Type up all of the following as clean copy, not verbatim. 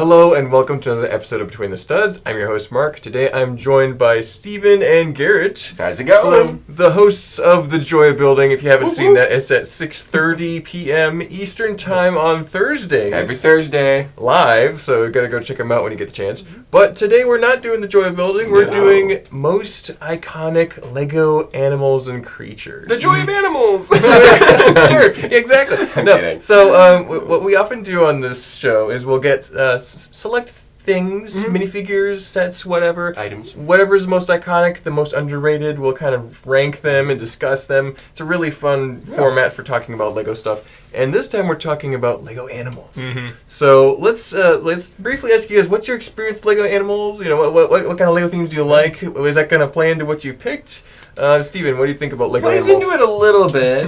Hello and welcome to another episode of Between the Studs. I'm your host Mark. Today I'm joined by Steven and Garrett. How's it going? The hosts of The Joy Building. If you haven't seen that, it's at 6:30 p.m. Eastern Time on Thursdays. Every Thursday. Live, so you gotta go check them out when you get the chance. But today we're not doing The Joy Building. We're doing most iconic Lego animals and creatures. The joy of animals! Sure, exactly. No, so what we often do on this show is we'll get select things, minifigures, sets, whatever. Items. Whatever's most iconic, the most underrated, we'll kind of rank them and discuss them. It's a really fun format for talking about Lego stuff. And this time we're talking about Lego animals. So let's briefly ask you guys, what's your experience with Lego animals? You know, what kind of Lego themes do you like? Is that going to play into what you picked? Steven, what do you think about Lego animals? Plays into it a little bit.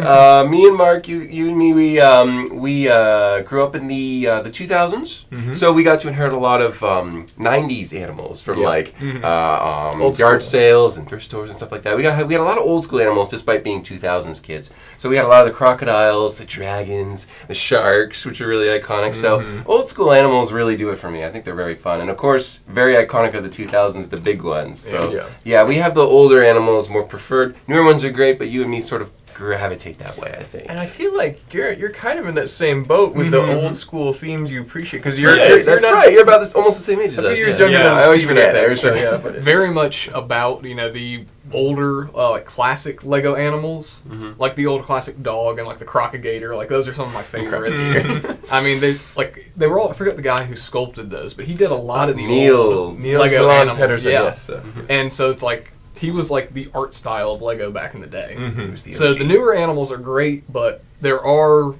Me and Mark, you and me, we grew up in the 2000s, so we got to inherit a lot of 90s animals from yard sales and thrift stores and stuff like that. We had a lot of old school animals despite being 2000s kids. So we had a lot of the crocodiles, the dragons, the sharks, which are really iconic. So old school animals really do it for me. I think they're very fun, and of course, very iconic of the 2000s, the big ones. So yeah, we have the older animals more preferred. Newer ones are great, but you and me sort of gravitate that way, I think. And I feel like, Garrett, you're kind of in that same boat with the old school themes you appreciate. Because that's right. You're about almost the same age as us. A few years younger than Steven, I think. Very much about, the older, classic Lego animals. Like the old classic dog and, the Crocodile. Those are some of my favorites. I mean, they were all, I forget the guy who sculpted those, but he did a lot of the old Lego animals. Persia, yes. And so it's he was the art style of Lego back in the day. So the newer animals are great, but there are,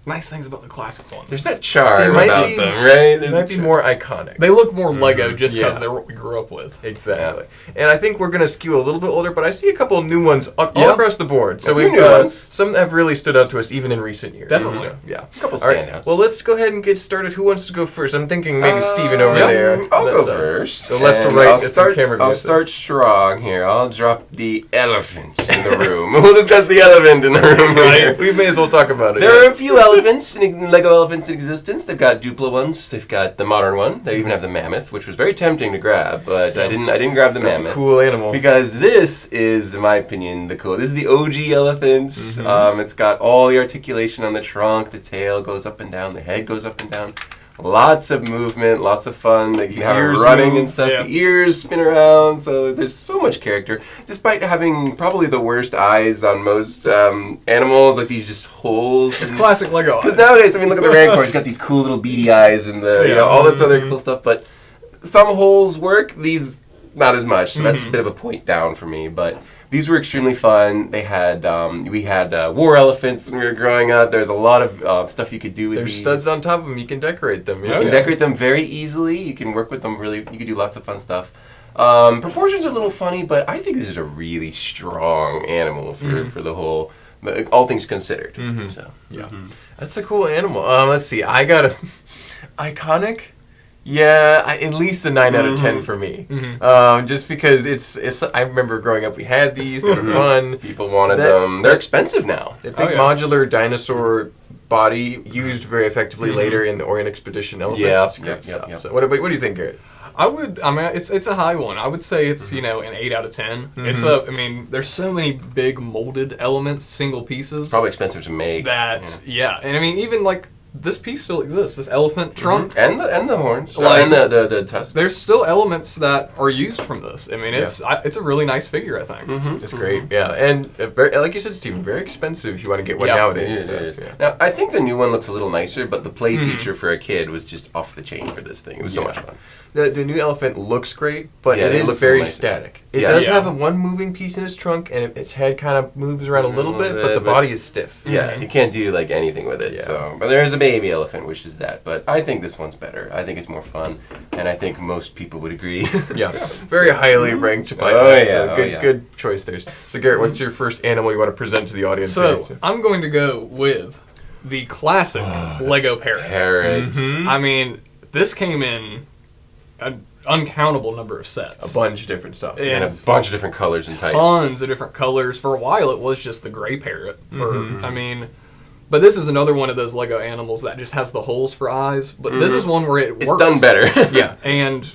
nice things about the classic ones. There's that charm about them, right? They might be more iconic. They look more Lego just because they're what we grew up with. Exactly. And I think we're going to skew a little bit older, but I see a couple of new ones all across the board. So we've got some that have really stood out to us even in recent years. Definitely. So, yeah. A couple standouts. Right. Well, let's go ahead and get started. Who wants to go first? I'm thinking maybe Steven over there. I'll go first. So left to right. I'll start strong here. I'll drop the elephants in the room. We'll discuss the elephant in the room. Right. We may as well talk about it. There are a few elephants Lego elephants in existence. They've got Duplo ones. They've got the modern one. They even have the mammoth, which was very tempting to grab, but I didn't grab the mammoth. That's a cool animal. Because this is, in my opinion, this is the OG elephants. It's got all the articulation on the trunk. The tail goes up and down. The head goes up and down. Lots of movement, lots of fun. They can have it running and stuff. The ears spin around, so there's so much character. Despite having probably the worst eyes on most animals, these just holes. It's classic Lego eyes. Because nowadays, look at the Rancor. He's got these cool little beady eyes and all this other cool stuff. But some holes work. These not as much. So that's a bit of a point down for me. But these were extremely fun. They had we had war elephants when we were growing up. There's a lot of stuff you could do with these. There's studs on top of them. You can decorate them. You can decorate them very easily. You can work with them really. You can do lots of fun stuff. Proportions are a little funny, but I think this is a really strong animal for the whole, all things considered. So that's a cool animal. Let's see. I got a iconic. Yeah, at least a 9 out of 10 for me. Just because it's. I remember growing up, we had these. They were fun. People wanted them. They're expensive now. The big modular dinosaur body used very effectively later in the Orient Expedition elephant. Yeah. So what do you think, Garrett? It's a high one. I would say it's, an 8 out of 10. There's so many big molded elements, single pieces. Probably expensive to make. And even this piece still exists. This elephant trunk and the horns and the tusks. There's still elements that are used from this. It's a really nice figure. I think it's great. Yeah, and very, like you said, Steven, very expensive if you want to get one nowadays. It is. Now I think the new one looks a little nicer, but the play feature for a kid was just off the chain for this thing. It was so much fun. The new elephant looks great, but it is very static. It does have one moving piece in its trunk, and its head kind of moves around a little bit, but the body is stiff. Yeah, you can't do anything with it. So, but there is a baby elephant, which is that. But I think this one's better. I think it's more fun, and I think most people would agree. Very highly ranked by us. Good choice there. So, Garrett, what's your first animal you want to present to the audience? So, I'm going to go with the classic Lego parrot. Parrots. This came in an uncountable number of sets. A bunch of different stuff. And a bunch of different colors and types. Tons of different colors. For a while, it was just the gray parrot. But this is another one of those Lego animals that just has the holes for eyes. But this is one where it works. It's done better. Yeah. And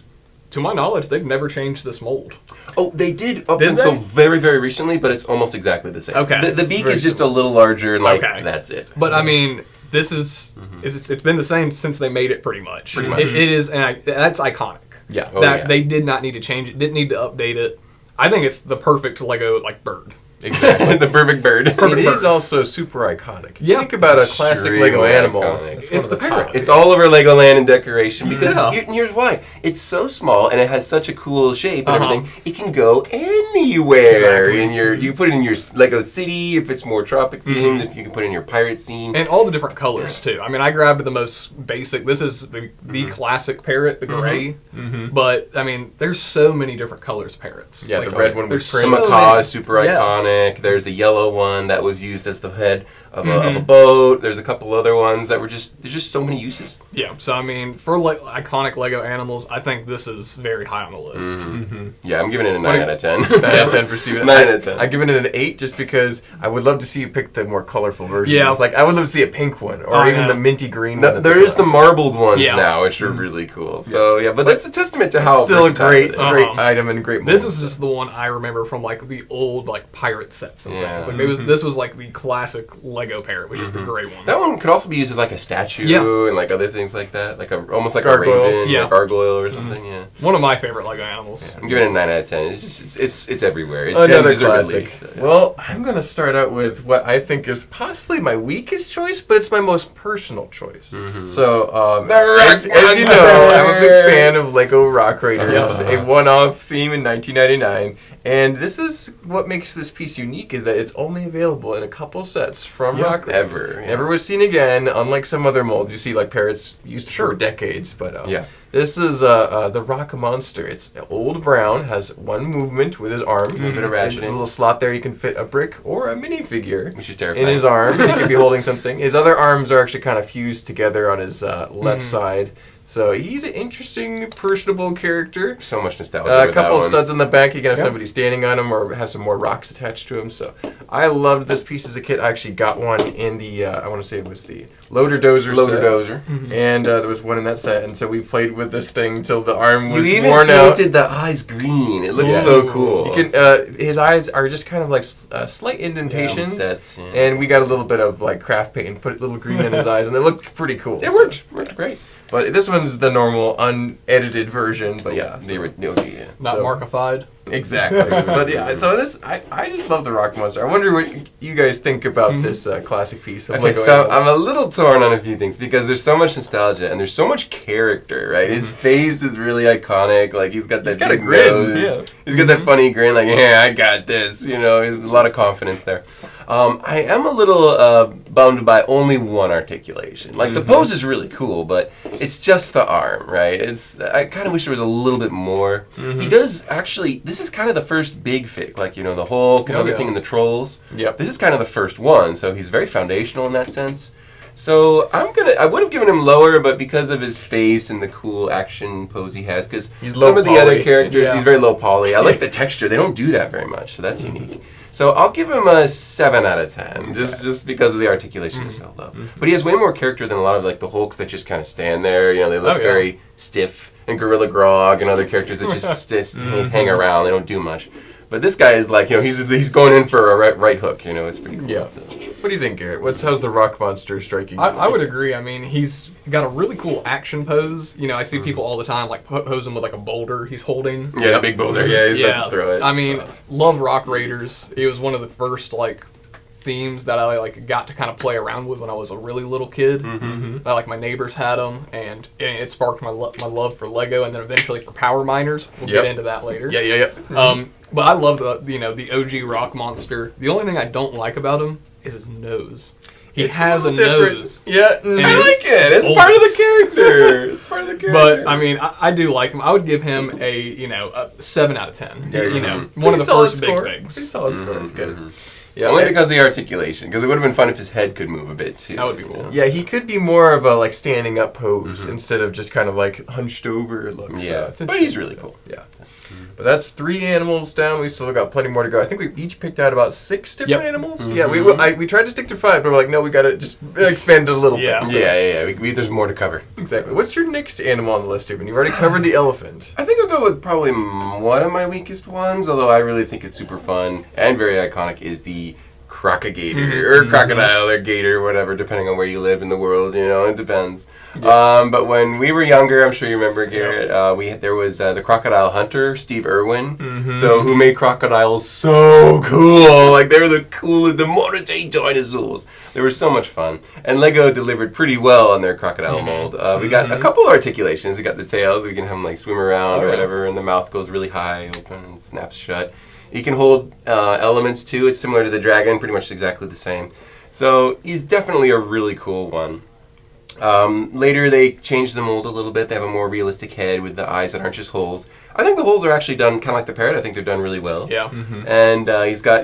to my knowledge, they've never changed this mold. Oh, they did up Did until they? very, very recently, but it's almost exactly the same. Okay. The beak very is just a little larger, and Okay. that's it. But I mean, this is it's been the same since they made it pretty much. Pretty much. It is, and that's iconic. Yeah. Oh, that yeah. they did not need to change it, didn't need to update it. I think it's the perfect Lego bird. Exactly. The perfect bird. It is also super iconic. If you Yeah. think about a classic Extremely Lego animal, iconic. it's It's one of the top. parrot. It's all over Legoland and decoration because Yeah. here's why. It's so small and it has such a cool shape and Uh-huh. everything. It can go anywhere. Exactly. In you put it in your Lego city if it's more tropic themed. If you can put it in your pirate scene. And all the different colors too. I mean, I grabbed the most basic. This is the classic parrot, the gray. But I mean, there's so many different colors of parrots. Yeah, the red one with there's The print. so macaw many. is super Yeah. iconic. There's a yellow one that was used as the head of a boat. There's a couple other ones that were there's just so many uses. Yeah. So I mean, for iconic Lego animals, I think this is very high on the list. Yeah, I'm giving it a 9 out of 10. 9 out of 10 for Steven. 9 out of 10. I give it an 8 just because I would love to see you pick the more colorful versions. Yeah. Like, I would love to see a pink one or Oh, even yeah. the minty green one. There is the marbled ones Yeah. now, which are really cool. So yeah, but that's a testament to how It's still a versatile great, it is. great Uh-huh. item and great This mold. is just the one I remember from the old pirate sets and Yeah. things. This was the classic Lego parrot, which is the gray one. That one could also be used as a statue Yeah. and other things like that, almost like Gargoyle. a raven Yeah. or gargoyle or something. Yeah, One of my favorite Lego animals. I'm giving it a 9 out of 10. It's everywhere. It's Another deservedly. classic. Well, I'm going to start out with what I think is possibly my weakest choice, but it's my most personal choice. So, as you know, I'm a big fan of Lego Rock Raiders, a one-off theme in 1999. And this is what makes this piece unique, is that it's only available in a couple sets from Rock Raiders. Ever. Never was seen again, unlike some other molds. You see, parrots used for decades, but Yeah. this is the Rock Monster. It's old brown, has one movement with his arm. A bit of There's a ratcheting, little slot there. You can fit a brick or a minifigure which is terrifying. in his arm. He could be holding something. His other arms are actually kind of fused together on his left side. So he's an interesting, personable character. So much nostalgia. A with couple that one. studs in the back. You can have somebody standing on him, or have some more rocks attached to him. So I loved this piece as a kid. I actually got one in the I want to say it was the Loader Dozer set. Dozer. And there was one in that set, and so we played with this thing till the arm was You even worn out. painted the eyes green. It looks Yes. so cool. You can. His eyes are just kind of slight indentations, sets, yeah. and we got a little bit of craft paint and put a little green in his eyes, and it looked pretty cool. It so. worked great. But this one's the normal, unedited version. But yeah, The OG, yeah. Not So- markified. exactly. But yeah, so I just love the Rock Monster. I wonder what you guys think about this classic piece of Okay, Lego so animals. I'm a little torn on a few things because there's so much nostalgia and there's so much character, right? His face is really iconic. He's got that He's got a big grin, nose. yeah. He's got that funny grin, yeah, I got this. There's a lot of confidence there. I am a little bummed by only one articulation. The pose is really cool, but it's just the arm, right? I kind of wish there was a little bit more. He does actually. This is kind of the first big fig, the Hulk and Oh, everything yeah. in the Trolls. Yep. This is kind of the first one, so he's very foundational in that sense. So I would have given him lower, but because of his face and the cool action pose he has, because He's low some of the other poly. characters, Yeah. he's very low poly. I like the texture; they don't do that very much, so that's unique. So I'll give him a 7 out of 10, just because of the articulation is so low. But he has way more character than a lot of the Hulks that just kind of stand there. They look Oh, yeah. very stiff, and Gorilla Grodd and other characters that just hang around. They don't do much. But this guy is he's going in for a right hook. It's pretty cool. Yeah. What do you think, Garrett? How's the Rock Monster striking? I would agree. I mean, he's got a really cool action pose. I see people all the time posing with a boulder he's holding. Yeah, big boulder. Yeah, he's about to throw it. I mean, love Rock Raiders. It was one of the first themes that I got to kind of play around with when I was a really little kid. My neighbors had them, and it sparked my love for Lego, and then eventually for Power Miners. We'll get into that later. Yeah. But I love the OG Rock Monster. The only thing I don't like about him is his nose. He has a nose. Yeah, I like it. It's part of the character. It's part of the character. But I mean, I do like him. I would give him a 7 out of 10. One of the first big things. Pretty solid score. That's good. Yeah, only because of the articulation. Because it would have been fun if his head could move a bit too. That would be cool. Yeah, he could be more of a standing up pose instead of just kind of hunched over look. Yeah, So it's but he's really cool. Yeah. But that's 3 animals down. We still got plenty more to go. I think we each picked out about 6 different animals. Yeah, we tried to stick to 5, but we're like, no, we got to just expand it a little bit. So. Yeah. There's more to cover. Exactly. What's your next animal on the list, Steven? You've already covered the elephant. I think I'll go with probably one of my weakest ones, although I really think it's super fun and very iconic, is the crocodile or crocodile or gator, whatever, depending on where you live in the world. It depends. Yeah. But when we were younger, I'm sure you remember, Garrett. There was the crocodile hunter, Steve Irwin. So who made crocodiles so cool? Like they were the coolest, the modern day dinosaurs. They were so much fun, and Lego delivered pretty well on their crocodile mold. We got a couple of articulations. We got the tails. We can have them like swim around or whatever, and the mouth goes really high, open, and snaps shut. He can hold elements too. It's similar to the dragon, pretty much exactly the same. So he's definitely a really cool one. Later they changed the mold a little bit. They have a more realistic head with the eyes that aren't just holes. I think the holes are actually done kind of like the parrot. I think they're done really well. Yeah. And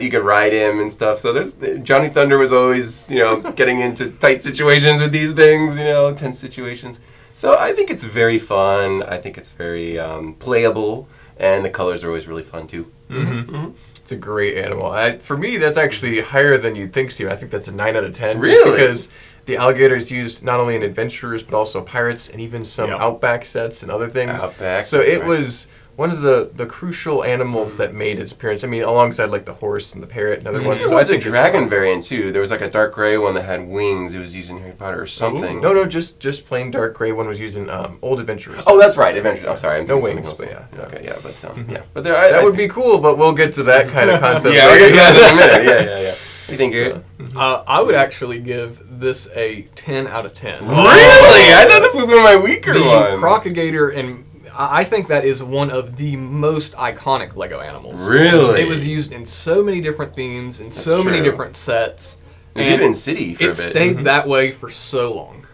you can ride him and stuff. So Johnny Thunder was always, getting into tight situations with these things, tense situations. So I think it's very fun. I think it's very playable. And the colors are always really fun, too. It's a great animal. For me, that's actually higher than you'd think, Steven. I think that's a 9 out of 10. Really? Just because the alligator is used not only in adventurers, but also pirates, and even some Outback sets and other things. Outback, so it was one of the crucial animals that made its appearance. I mean, alongside like the horse and the parrot and other ones. There was a dragon variant too. There was like a dark gray one that had wings. It was used in Harry Potter or something. Ooh. No, just plain dark gray one was used in Old Adventurers. Oh, that's right, Adventurers. I'm sorry, no wings, but Okay, but but that would be cool. But we'll get to that kind of concept. We'll get to that in a minute. Yeah. What do you think, Garrett? I would actually give this a 10 out of 10. Really? I thought this was one of my weaker ones. The Crocodile, and I think that is one of the most iconic Lego animals. Really? It was used in so many different themes, in so many different sets. And even in City for a bit. It stayed that way for so long.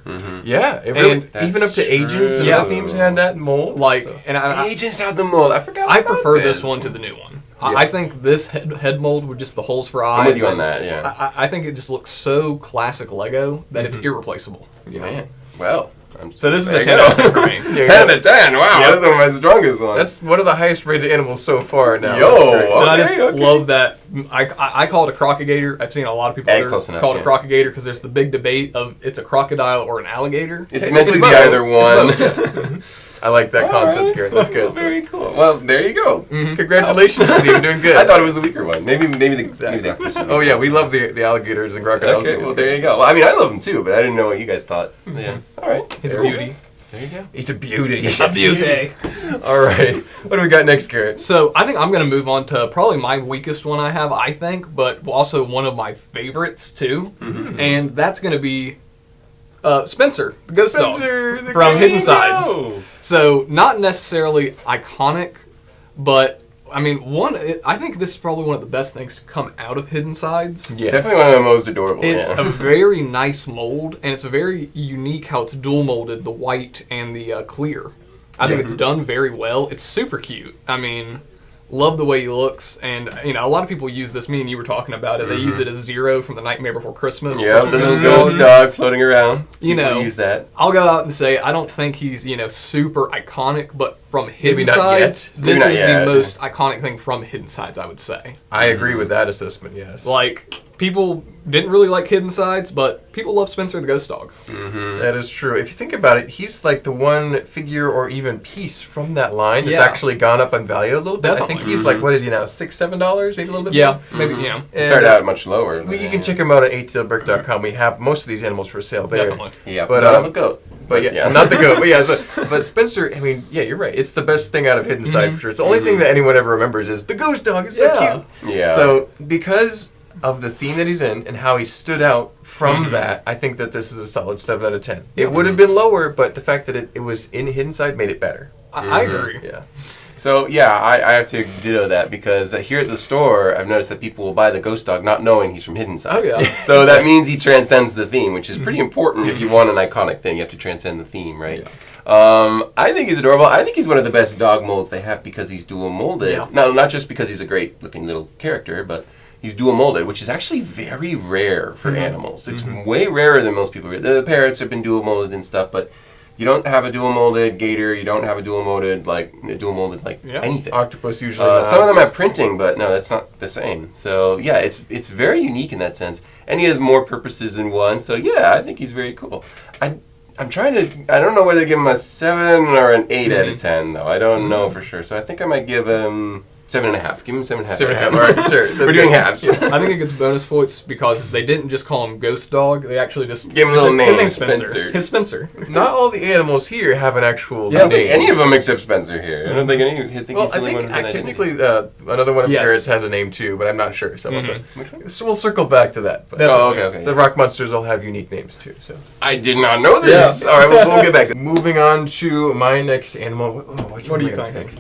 Yeah, it really, even up to Agents, some of the themes had that mold. Agents had the mold. I forgot. I prefer this one to the new one. Yeah. I think this head mold with just the holes for eyes. I'm with you on that. Yeah. I think it just looks so classic Lego that it's irreplaceable. Yeah. Man. Well. So this is a 10 out of 10 for me. 10 out of 10. Wow, that's one of my strongest ones. That's one of the highest rated animals so far now. I just love that. I call it a crocodile. I've seen a lot of people call it a crocodile because there's the big debate of it's a crocodile or an alligator. It's meant to be either one. I like that concept, Garrett. That's good. Very cool. Well, there you go. Congratulations, Steve. You're doing good. I thought it was the weaker one. Maybe the opposite. Oh yeah, we love the alligators and crocodiles. Okay, well there you go. Well, I mean, I love them too, but I didn't know what you guys thought. Yeah. All right. He's a beauty. There you go. He's a beauty. He's a beauty. All right. What do we got next, Garrett? So I think I'm going to move on to probably my weakest one I have, I think, but also one of my favorites too, and that's going to be Spencer, the ghost dog from Hidden Sides. So not necessarily iconic, but I mean, I think this is probably one of the best things to come out of Hidden Sides. Yes. Definitely one of the most adorable. It's a very nice mold, and it's very unique how it's dual molded, the white and the clear. I think it's done very well. It's super cute. I mean, love the way he looks, and a lot of people use this. Me and you were talking about it. They use it as Zero from The Nightmare Before Christmas. Yeah, the little ghost dog floating around. Use that. I'll go out and say I don't think he's super iconic, but from Hidden Sides, this is the most iconic thing from Hidden Sides, I would say. I agree with that assessment. Yes. Like, people didn't really like Hidden Sides, but people love Spencer the Ghost Dog. That is true. If you think about it, he's like the one figure or even piece from that line that's actually gone up in value a little bit. Definitely. I think he's like, what is he now, $6-7, maybe a little bit more? Maybe, It started out much lower. You can check him out at 8tailbrick.com. We have most of these animals for sale there. Definitely. Yeah, but not the goat. But not the goat. But but Spencer, I mean, you're right. It's the best thing out of Hidden Side for sure. It's the only thing that anyone ever remembers is the ghost dog. It's so cute. Yeah. So because of the theme that he's in and how he stood out from that, I think that this is a solid 7 out of 10. It would have been lower, but the fact that it was in Hidden Side made it better. I agree. Yeah. So, I have to ditto that because here at the store, I've noticed that people will buy the ghost dog not knowing he's from Hidden Side. Oh, yeah. So that means he transcends the theme, which is pretty important if you want an iconic thing. You have to transcend the theme, right? Yeah. I think he's adorable. I think he's one of the best dog molds they have because he's dual molded. Yeah. No, not just because he's a great looking little character, but he's dual molded, which is actually very rare for animals. It's way rarer than most people. The parrots have been dual molded and stuff, but You don't have a dual molded gator. You don't have a dual molded anything. Octopus usually. Some of them have printing, but no, that's not the same. So yeah, it's very unique in that sense, and he has more purposes than one. So yeah, I think he's very cool. I don't know whether to give him a 7 or an 8 out of 10 though. I don't know for sure. So I think I might give him 7.5. Give him 7.5. 7.5. All right, sure. We're doing halves. I think it gets bonus points because they didn't just call him Ghost Dog. They actually just Give him a little name. His name's Spencer. Spencer. His Spencer. Not all the animals here have an actual I don't name. think any of them except Spencer here. I don't think any. I think Well, he's the I only think one with an technically another one of Yes. parrots has a name too, but I'm not sure. So Which one? so we'll circle back to that. But Oh, okay. the rock monsters all have unique names too. So I did not know this. All right, we'll get back to moving on to my next animal. What do you think?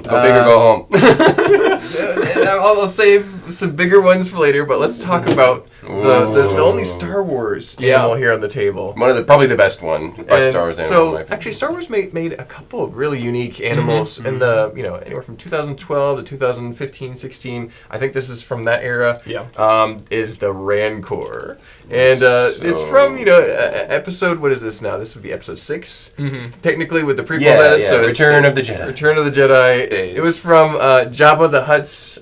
Go big or go home. I'll save some bigger ones for later, but let's talk about the only Star Wars animal here on the table. Probably the best one by Star Wars animal. in my So opinion. actually, Star Wars made a couple of really unique animals in the anywhere from 2012 to 2015, 16. I think this is from that era. Yeah. Is the Rancor, and it's from episode. What is this now? This would be episode 6, technically with the prequels added. So Return of the Jedi. Return of the Jedi. It was from Jabba the Hutt's,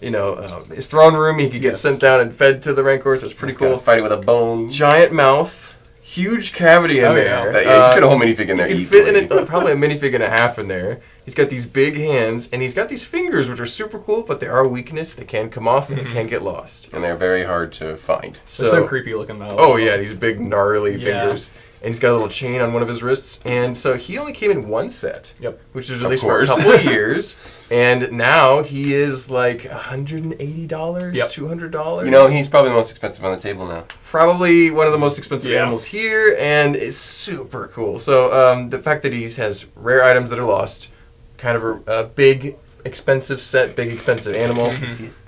his throne room. He could get sent down and fed to the Rancor, so it's pretty cool. Fighting with a bone. Giant mouth, huge cavity in there. You could fit a whole minifig in there. You could fit in it, probably a minifig and a half in there. He's got these big hands, and he's got these fingers, which are super cool, but they are a weakness. They can come off, and they can get lost. And they're very hard to find. They're so creepy looking though. Oh yeah, these big gnarly fingers. And he's got a little chain on one of his wrists. And so he only came in one set. Yep. Which was released for a couple of years. And now he is like $180, $200. He's probably the most expensive on the table now. Probably one of the most expensive animals here, and it's super cool. So the fact that he has rare items that are lost, kind of a big, expensive set, big, expensive animal.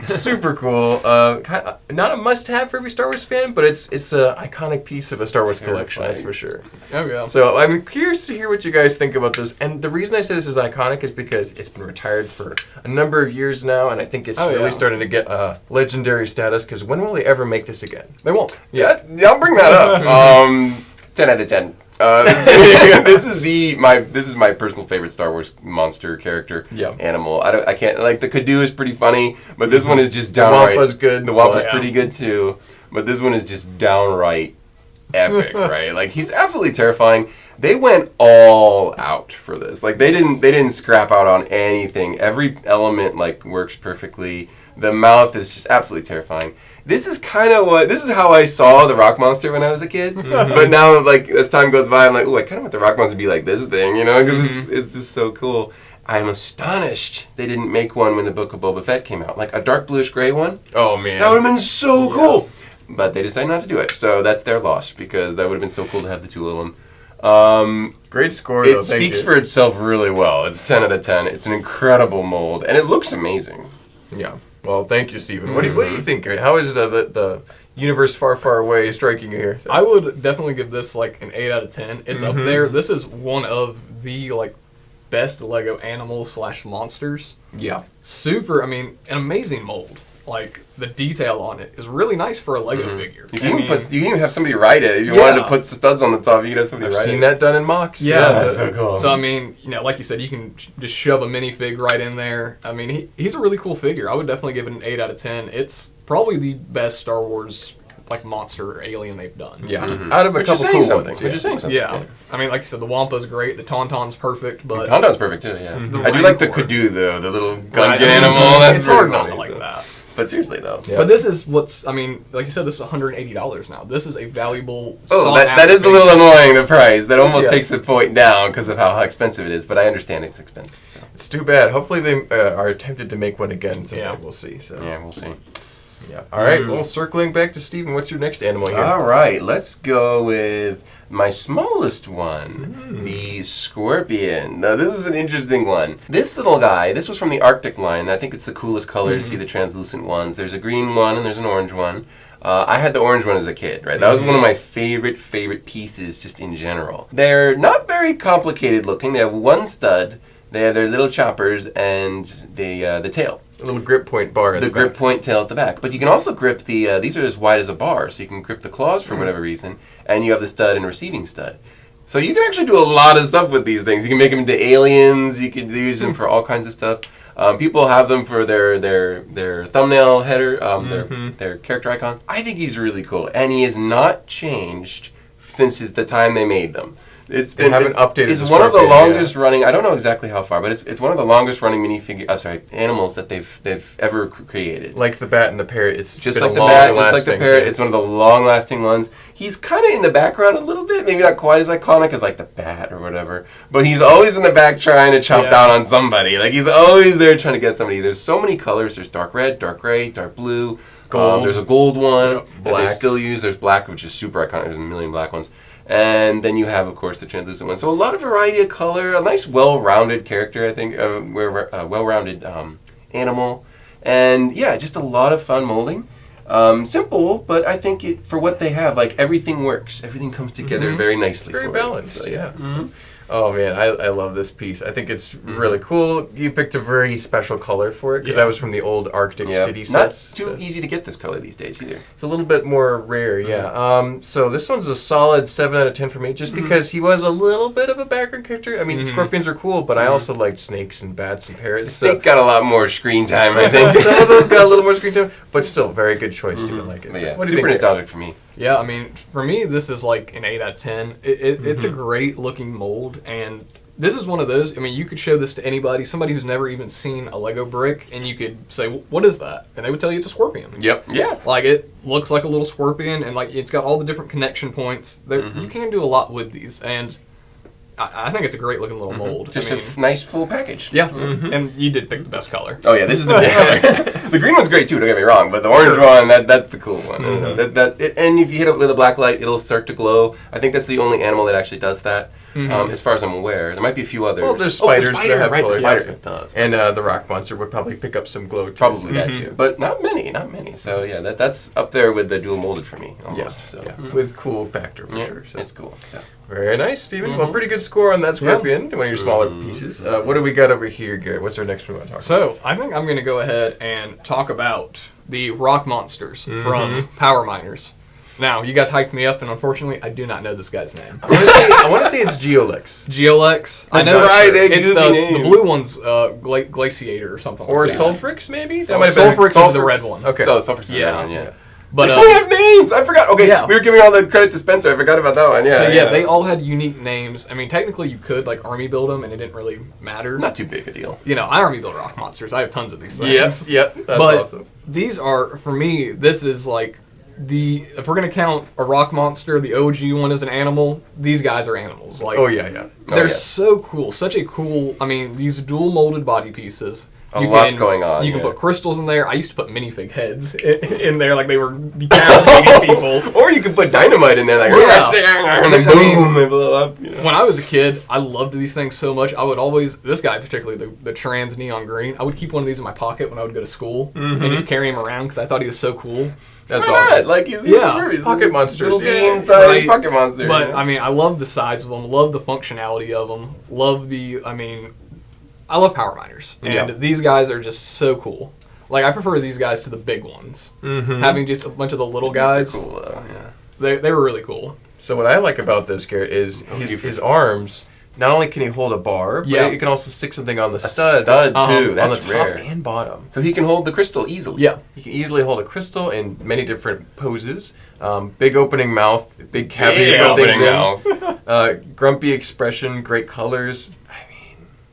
Super cool. Not a must-have for every Star Wars fan, but it's an iconic piece of a Star Wars collection, that's for sure. Oh, yeah. So I'm curious to hear what you guys think about this. And the reason I say this is iconic is because it's been retired for a number of years now, and I think it's really starting to get legendary status, because when will they ever make this again? They won't. Yeah, I'll bring that up. 10 out of 10. This is my personal favorite Star Wars monster character animal. I can't like the Kadu is pretty funny, but this one is just downright. The Wampa's good. The Wampa's pretty good too, but this one is just downright epic, right? Like he's absolutely terrifying. They went all out for this. Like they didn't scrap out on anything. Every element works perfectly. The mouth is just absolutely terrifying. This is how I saw the rock monster when I was a kid. But now, as time goes by, I'm like, ooh, I kind of want the rock monster to be like this thing, because it's just so cool. I'm astonished they didn't make one when the Book of Boba Fett came out, like a dark bluish gray one. Oh man, that would have been so cool. But they decided not to do it, so that's their loss, because that would have been so cool to have the two of them. Great score. It speaks for itself really well. It's 10 out of 10. It's an incredible mold, and it looks amazing. Yeah. Well, thank you, Steven. What do you think, Gert? How is the universe far, far away striking you here? I would definitely give this an 8 out of 10. It's up there. This is one of the best Lego animals / monsters. Yeah. Super. I mean, an amazing mold. The detail on it is really nice for a Lego figure. You can even have somebody write it. If you wanted to put studs on the top, you could have somebody write it. I've seen that done in mocks. Yeah, that's so cool. So, I mean, like you said, you can just shove a minifig right in there. I mean, he's a really cool figure. I would definitely give it an 8 out of 10. It's probably the best Star Wars monster or alien they've done. Yeah. Out of a couple cool ones. Which is saying something. Yeah. I mean, like you said, the Wampa's great. The Tauntaun's perfect, but... Tauntaun's perfect, too, yeah. I do like the Kadu, though. The little gun animal. It's hard not to like that. But seriously, though. Yeah. But this is like you said, this is $180 now. This is a valuable... that is a little annoying, the price. That almost takes a point down because of how expensive it is, but I understand it's expensive. So. It's too bad. Hopefully they are tempted to make one again someday. Yeah. We'll see. So. Yeah, we'll see. Yeah. All right, well, circling back to Steven, what's your next animal here? All right, let's go with my smallest one, the scorpion. Now, this is an interesting one. This little guy, this was from the Arctic line. I think it's the coolest color to see the translucent ones. There's a green one and there's an orange one. I had the orange one as a kid, right? That was one of my favorite pieces just in general. They're not very complicated looking. They have one stud. They have their little choppers and the tail. A little grip point bar at the back. The grip point tail at the back. But you can also grip these are as wide as a bar, so you can grip the claws for whatever reason, and you have the stud and receiving stud. So you can actually do a lot of stuff with these things. You can make them into aliens. You can use them for all kinds of stuff. People have them for their thumbnail header, their character icon. I think he's really cool, and he has not changed since the time they made them. They haven't updated. It's one of the longest running. I don't know exactly how far, but it's one of the longest running animals that they've ever created. Like the bat and the parrot, it's just like the bat, just like the parrot. It's one of the long-lasting ones. He's kind of in the background a little bit, maybe not quite as iconic as like the bat or whatever, but he's always in the back trying to chomp down on somebody. Like he's always there trying to get somebody. There's so many colors. There's dark red, dark gray, dark blue. Gold. There's a gold one that they still use. There's black, which is super iconic. There's a million black ones. And then you have, of course, the translucent one. So a lot of variety of color, a nice, well-rounded character, I think, well-rounded animal. And, yeah, just a lot of fun molding. Simple, but I think for what they have, like, everything works. Everything comes together very nicely. It's very balanced, so, yeah. Oh, man, I love this piece. I think it's really cool. You picked a very special color for it, because that was from the old Arctic City sets. Not too easy to get this color these days, either. It's a little bit more rare, So this one's a solid 7 out of 10 for me, just because he was a little bit of a background character. I mean, scorpions are cool, but I also liked snakes and bats and parrots. Snake got a lot more screen time, I think. Some of those got a little more screen time, but still, very good choice. Steven like it. But yeah, what do you super think? nostalgic for me. Yeah, I mean, for me, this is like an 8 out of 10. It's a great looking mold, and this is one of those, I mean, you could show this to anybody, somebody who's never even seen a Lego brick, and you could say, what is that? And they would tell you it's a scorpion. Yep. Yeah. Like, it looks like a little scorpion, and like it's got all the different connection points. You can do a lot with these, and I think it's a great looking little mold. Just a nice full package. Yeah, and you did pick the best color. Oh yeah, this is the best color. The green one's great too, don't get me wrong, but the orange one, that's the cool one. And if you hit it with a black light, it'll start to glow. I think that's the only animal that actually does that. As far as I'm aware, there might be a few others. Well, there's spiders. The spider, right? The spider. And the rock monster would probably pick up some glow too. Probably that too, but not many. So yeah, that's up there with the dual molded for me almost. With cool factor for sure. So. It's cool. Yeah. Very nice, Steven. Well, pretty good score on that scorpion. One of your smaller pieces. What do we got over here, Garrett? What's our next one we want to talk about? So I think I'm going to go ahead and talk about the rock monsters from Power Miners. Now, you guys hyped me up, and unfortunately, I do not know this guy's name. I want to say it's Geolex. Geolex. I know, right? It's the blue one's Glaciator or something. Or like that. Sulfrix, maybe? Sulfrix is the red one. Okay. So Sulfrix is the red one, yeah. But they all have names. I forgot. Okay, we were giving all the credit to Spencer. I forgot about that one. Yeah. So they all had unique names. I mean, technically, you could like army build them, and it didn't really matter. Not too big a deal. You know, I army build rock monsters. I have tons of these things. Yep. That's awesome. These are, for me, this is like if we're gonna count a rock monster, the OG one as an animal. These guys are animals. Like, they're so cool. Such a cool. I mean, these dual molded body pieces. Lots going on. You can put crystals in there. I used to put minifig heads in there, like they were decapitating people. Or you could put dynamite in there, like and then boom, they blow up. You know? When I was a kid, I loved these things so much. I would always, this guy particularly, the trans neon green. I would keep one of these in my pocket when I would go to school and just carry him around because I thought he was so cool. That's awesome. Like he's pocket monsters, little bean-sized pocket monster. But I mean, I love the size of them. Love the functionality of them. I love Power Miners, and these guys are just so cool. Like, I prefer these guys to the big ones. Having just a bunch of the little guys, cool, they were really cool. So what I like about this, Garrett, is his arms. Not only can he hold a bar, but you can also stick something on the stud too. That's on the top and bottom. So he can hold the crystal easily. Yeah, he can easily hold a crystal in many different poses. Big opening mouth, big cavity to put things in. Grumpy expression, great colors.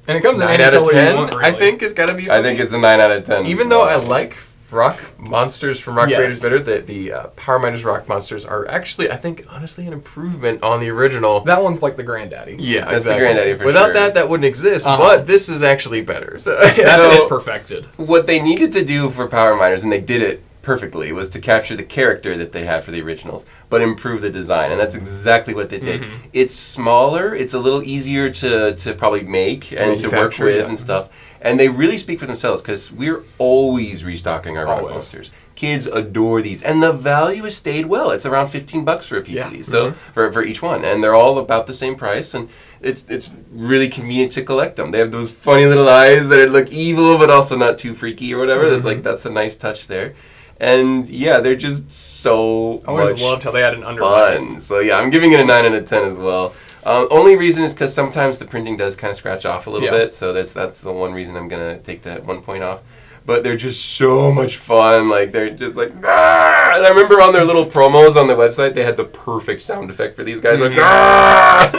And it comes 9 out of 10. Want, really. I think it's got to be. I think it's a 9 out of 10. Even though I like rock monsters from Rock Raiders better, the Power Miners rock monsters are actually, I think, honestly, an improvement on the original. That one's like the granddaddy. Yeah, that's the granddaddy for Without that wouldn't exist. But this is actually better. So, that's it perfected. What they needed to do for Power Miners, and they did it perfectly, was to capture the character that they had for the originals, but improve the design, and that's exactly what they did. It's smaller, it's a little easier to probably make and to work with and stuff, and they really speak for themselves because we're always restocking our rock monsters. Kids adore these, and the value has stayed well. It's around $15 for a piece of these, so for each one, and they're all about the same price, and it's really convenient to collect them. They have those funny little eyes that look evil, but also not too freaky or whatever. That's a nice touch there. And they're just so I always loved how they had an underline. Fun. So I'm giving it a 9 out of 10 as well. Only reason is because sometimes the printing does kind of scratch off a little Yeah. bit, so that's the one reason I'm gonna take that 1 point off. But they're just so much fun. Like they're just like, ah! And I remember on their little promos on their website, they had the perfect sound effect for these guys. Like, ah!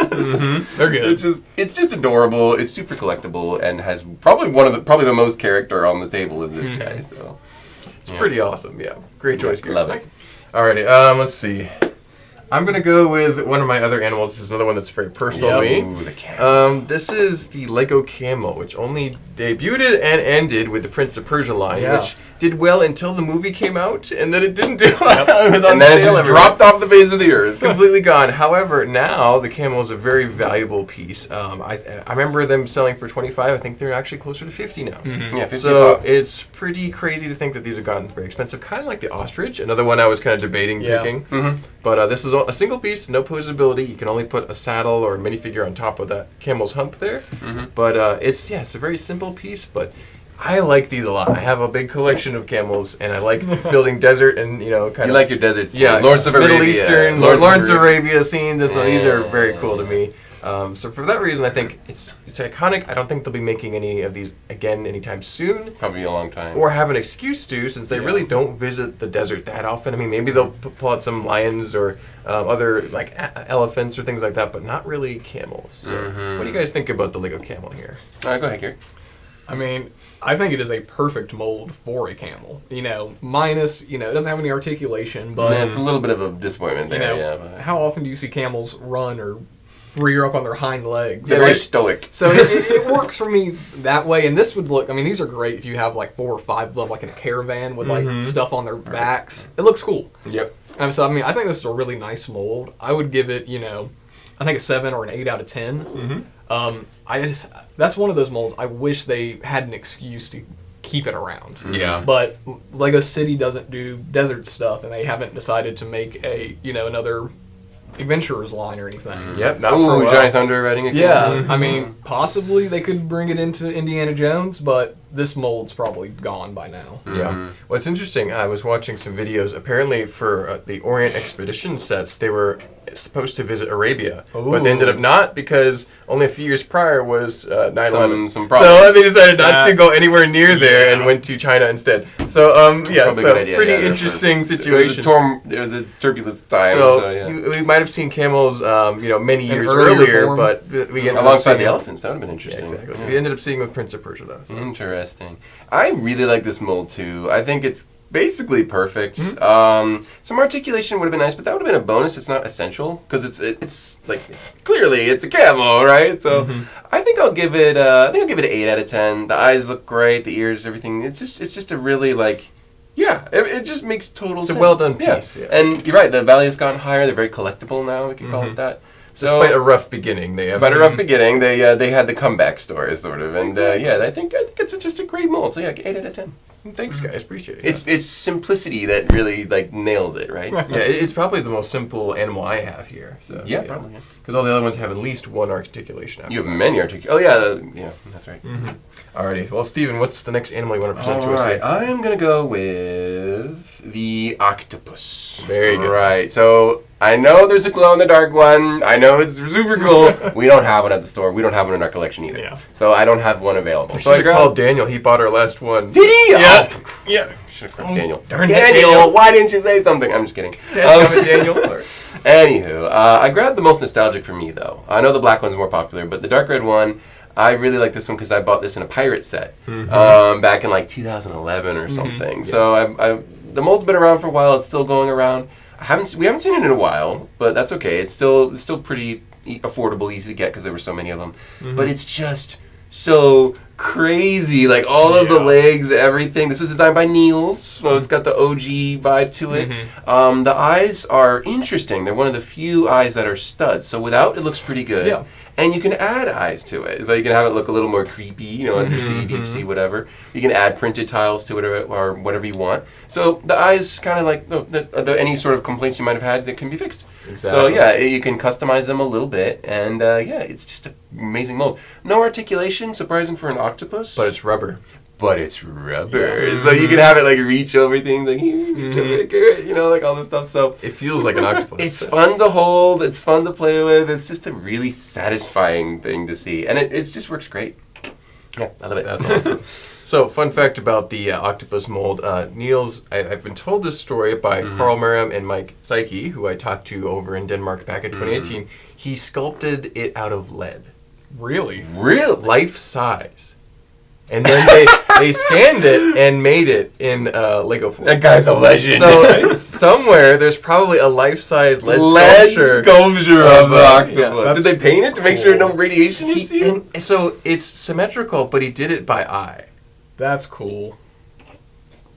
They're good. It's just adorable. It's super collectible and has probably the most character on the table is this guy. So It's pretty awesome. Yeah, great choice. Gary. love it. Alrighty, let's see. I'm gonna go with one of my other animals. This is another one that's very personal to me. Ooh, the camel. This is the Lego camel, which only debuted and ended with the Prince of Persia line, which did well until the movie came out, and then it didn't do well. It was on And then it sale just everywhere. dropped off the face of the earth. Completely gone. However, now the camel is a very valuable piece. I remember them selling for $25. I think they're actually closer to $50 now. Yeah, 50 So bucks. it's pretty crazy to think that these have gotten very expensive. Kind of like the ostrich, another one I was kind of debating picking. But this is a single piece, no posability. You can only put a saddle or a minifigure on top of that camel's hump there. But it's a very simple piece, but I like these a lot. I have a big collection of camels, and I like building desert and kind You of like your deserts. yeah, Lawrence of Middle Arabia. Eastern, Lawrence of Arabia scenes, and so these are very cool to me. So for that reason, I think it's iconic. I don't think they'll be making any of these again anytime soon, Probably a long time. or have an excuse to, since they really don't visit the desert that often. I mean, maybe they'll pull out some lions or other like elephants or things like that, but not really camels. So what do you guys think about the Lego camel here? All right, go ahead, Gary. I mean, I think it is a perfect mold for a camel. Minus, it doesn't have any articulation, but Yeah, it's a little bit of a disappointment there. But how often do you see camels run or rear up on their hind legs? they're very stoic. So it works for me that way, and this would look. I mean, these are great if you have like 4 or 5 of them, like in a caravan with like stuff on their backs. It looks cool. Yep. So I mean, I think this is a really nice mold. I would give it, I think a 7 or an 8 out of 10. That's one of those molds. I wish they had an excuse to keep it around. Yeah. But Lego City doesn't do desert stuff, and they haven't decided to make another adventurers line or anything. Yep, not for a Ooh, while. Johnny Thunder riding a camel. Yeah, I mean, possibly they could bring it into Indiana Jones, but this mold's probably gone by now. Yeah. What's interesting, I was watching some videos. Apparently, for the Orient Expedition sets, they were supposed to visit Arabia, but they ended up not because only a few years prior was 9/11. Some problems. So they decided not to go anywhere near there and went to China instead. So Probably a so good idea, pretty yeah. interesting It situation. was a turbulent time. So So, yeah. we might have seen camels, many years earlier earlier, form. but we ended up Alongside seeing the them- elephants, that would have been Yeah, interesting. exactly. Yeah. We ended up seeing with Prince of Persia though. So. Interesting. I really like this mold too. I think it's basically perfect. Some articulation would have been nice, but that would have been a bonus. It's not essential because it's clearly it's a camel, right? So I think I'll give it an 8 out of 10. The eyes look great, the ears, everything. It's just a really it just makes total sense. It's a well done piece. Yeah. Yeah. And you're right, the value has gotten higher. They're very collectible now. We can call it that. So, Despite a rough beginning, they have Despite a rough beginning, they had the comeback story sort of, and I think it's just a great mold. So 8 out of 10. Thanks, guys. Appreciate it. It's simplicity that really nails it, right? Yeah, it's probably the most simple animal I have here. So Yeah, probably. Yeah. Because all the other ones have at least one articulation. You have many Oh yeah, that's right. Alrighty. Well, Steven, what's the next animal you want to present to All us? right, Here? I'm gonna go with the octopus. Very good. Right. So I know there's a glow-in-the-dark one. I know it's super cool. We don't have one at the store. We don't have one in our collection either. Yeah. So I don't have one available. We So I should have called Daniel. He bought our last one. Did he? Yeah. Oh, Yeah. should have called Daniel. Darn it, Daniel, Daniel. why didn't you say something? I'm just kidding. Daniel. Anywho, I grabbed the most nostalgic for me, though. I know the black one's more popular, but the dark red one, I really like this one because I bought this in a pirate set back in 2011 or something. So the mold's been around for a while. It's still going around. We haven't seen it in a while, but that's okay. It's still pretty affordable, easy to get because there were so many of them. But it's just so crazy, like all of the legs, everything. This is designed by Niels, so it's got the OG vibe to it. The eyes are interesting. They're one of the few eyes that are studs. So without, it looks pretty good. Yeah. And you can add eyes to it. So you can have it look a little more creepy, undersea, deep sea, whatever. You can add printed tiles to it or whatever you want. So the eyes kind of any sort of complaints you might have had that can be fixed. Exactly. So you can customize them a little bit, and it's just an amazing mold. No articulation, surprising for an octopus. But it's rubber. but it's rubber. So you can have it like reach over things, like here, reach over Garrett, you know, like all this stuff. So It feels like an octopus. it's fun to hold. It's fun to play with. It's just a really satisfying thing to see, and it just works great. Yeah, I love it. That's awesome. So, fun fact about the octopus mold. Niels, I've been told this story by Carl Merriam and Mike Psyche, who I talked to over in Denmark back in 2018. He sculpted it out of lead. Really? Really? Life size. And then they scanned it and made it in Lego form. That guy's a legend. So, somewhere, there's probably a life-size lead sculpture of the octopus. Yeah. Did they paint it to make sure no radiation hits you? And so, it's symmetrical, but he did it by eye. That's cool.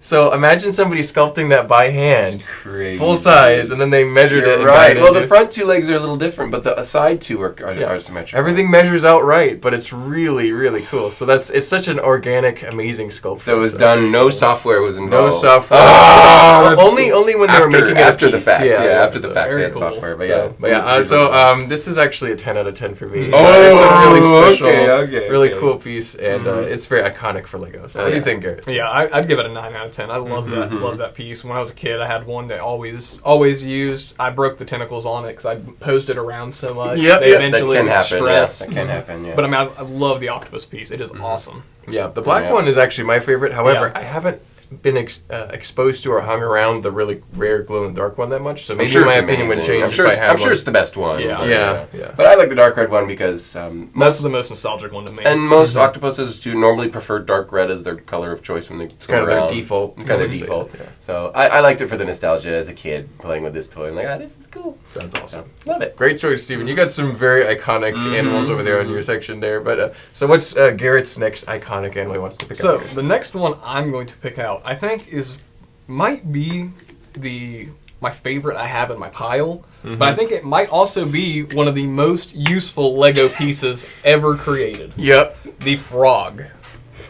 So imagine somebody sculpting that by hand, Crazy. full size, and then they measured it. And Right. guided Well, it. the front two legs are a little different, but the side two are symmetrical. Everything measures out right, but it's really, really cool. So it's such an organic, amazing sculpture. So it was done. No software was involved. No software. Oh, only when they were making it after a the piece. fact. Yeah, after the so- fact, they very had cool. software. But this is actually a 10 out of 10 for me. Oh, it's a really special, okay, really okay. cool piece, and it's very iconic for Lego. So what do you think, Garrett? Yeah, I'd give it a 9 out of 10. I love that. Love that piece. When I was a kid, I had one that always used. I broke the tentacles on it because I posed it around so much. Yep, They yep, that eventually can happen. Yeah, stressed. that can happen. Yeah. But I mean, I love the octopus piece. It is awesome. Yeah, the black Yeah. one is actually my favorite. However, Yeah. I haven't been exposed to or hung around the really rare glow-in-the-dark one that much, so maybe sure my it's opinion would amazing. change I'm sure if I had I'm sure one. it's the best one. Yeah. Yeah. But I like the dark red one because That's the most nostalgic one to me. and most octopuses do normally prefer dark red as their color of choice when they It's kind of their default. Kind of their default. Yeah. So I liked it for the nostalgia as a kid playing with this toy. I'm like, this is cool. That's awesome. So, love it. Great choice, Steven. You got some very iconic animals over there on your section there. But so what's Garrett's next iconic animal he wants to pick So up? the next one I'm going to pick out, I think, might be my favorite I have in my pile, but I think it might also be one of the most useful Lego pieces ever created. Yep. The frog.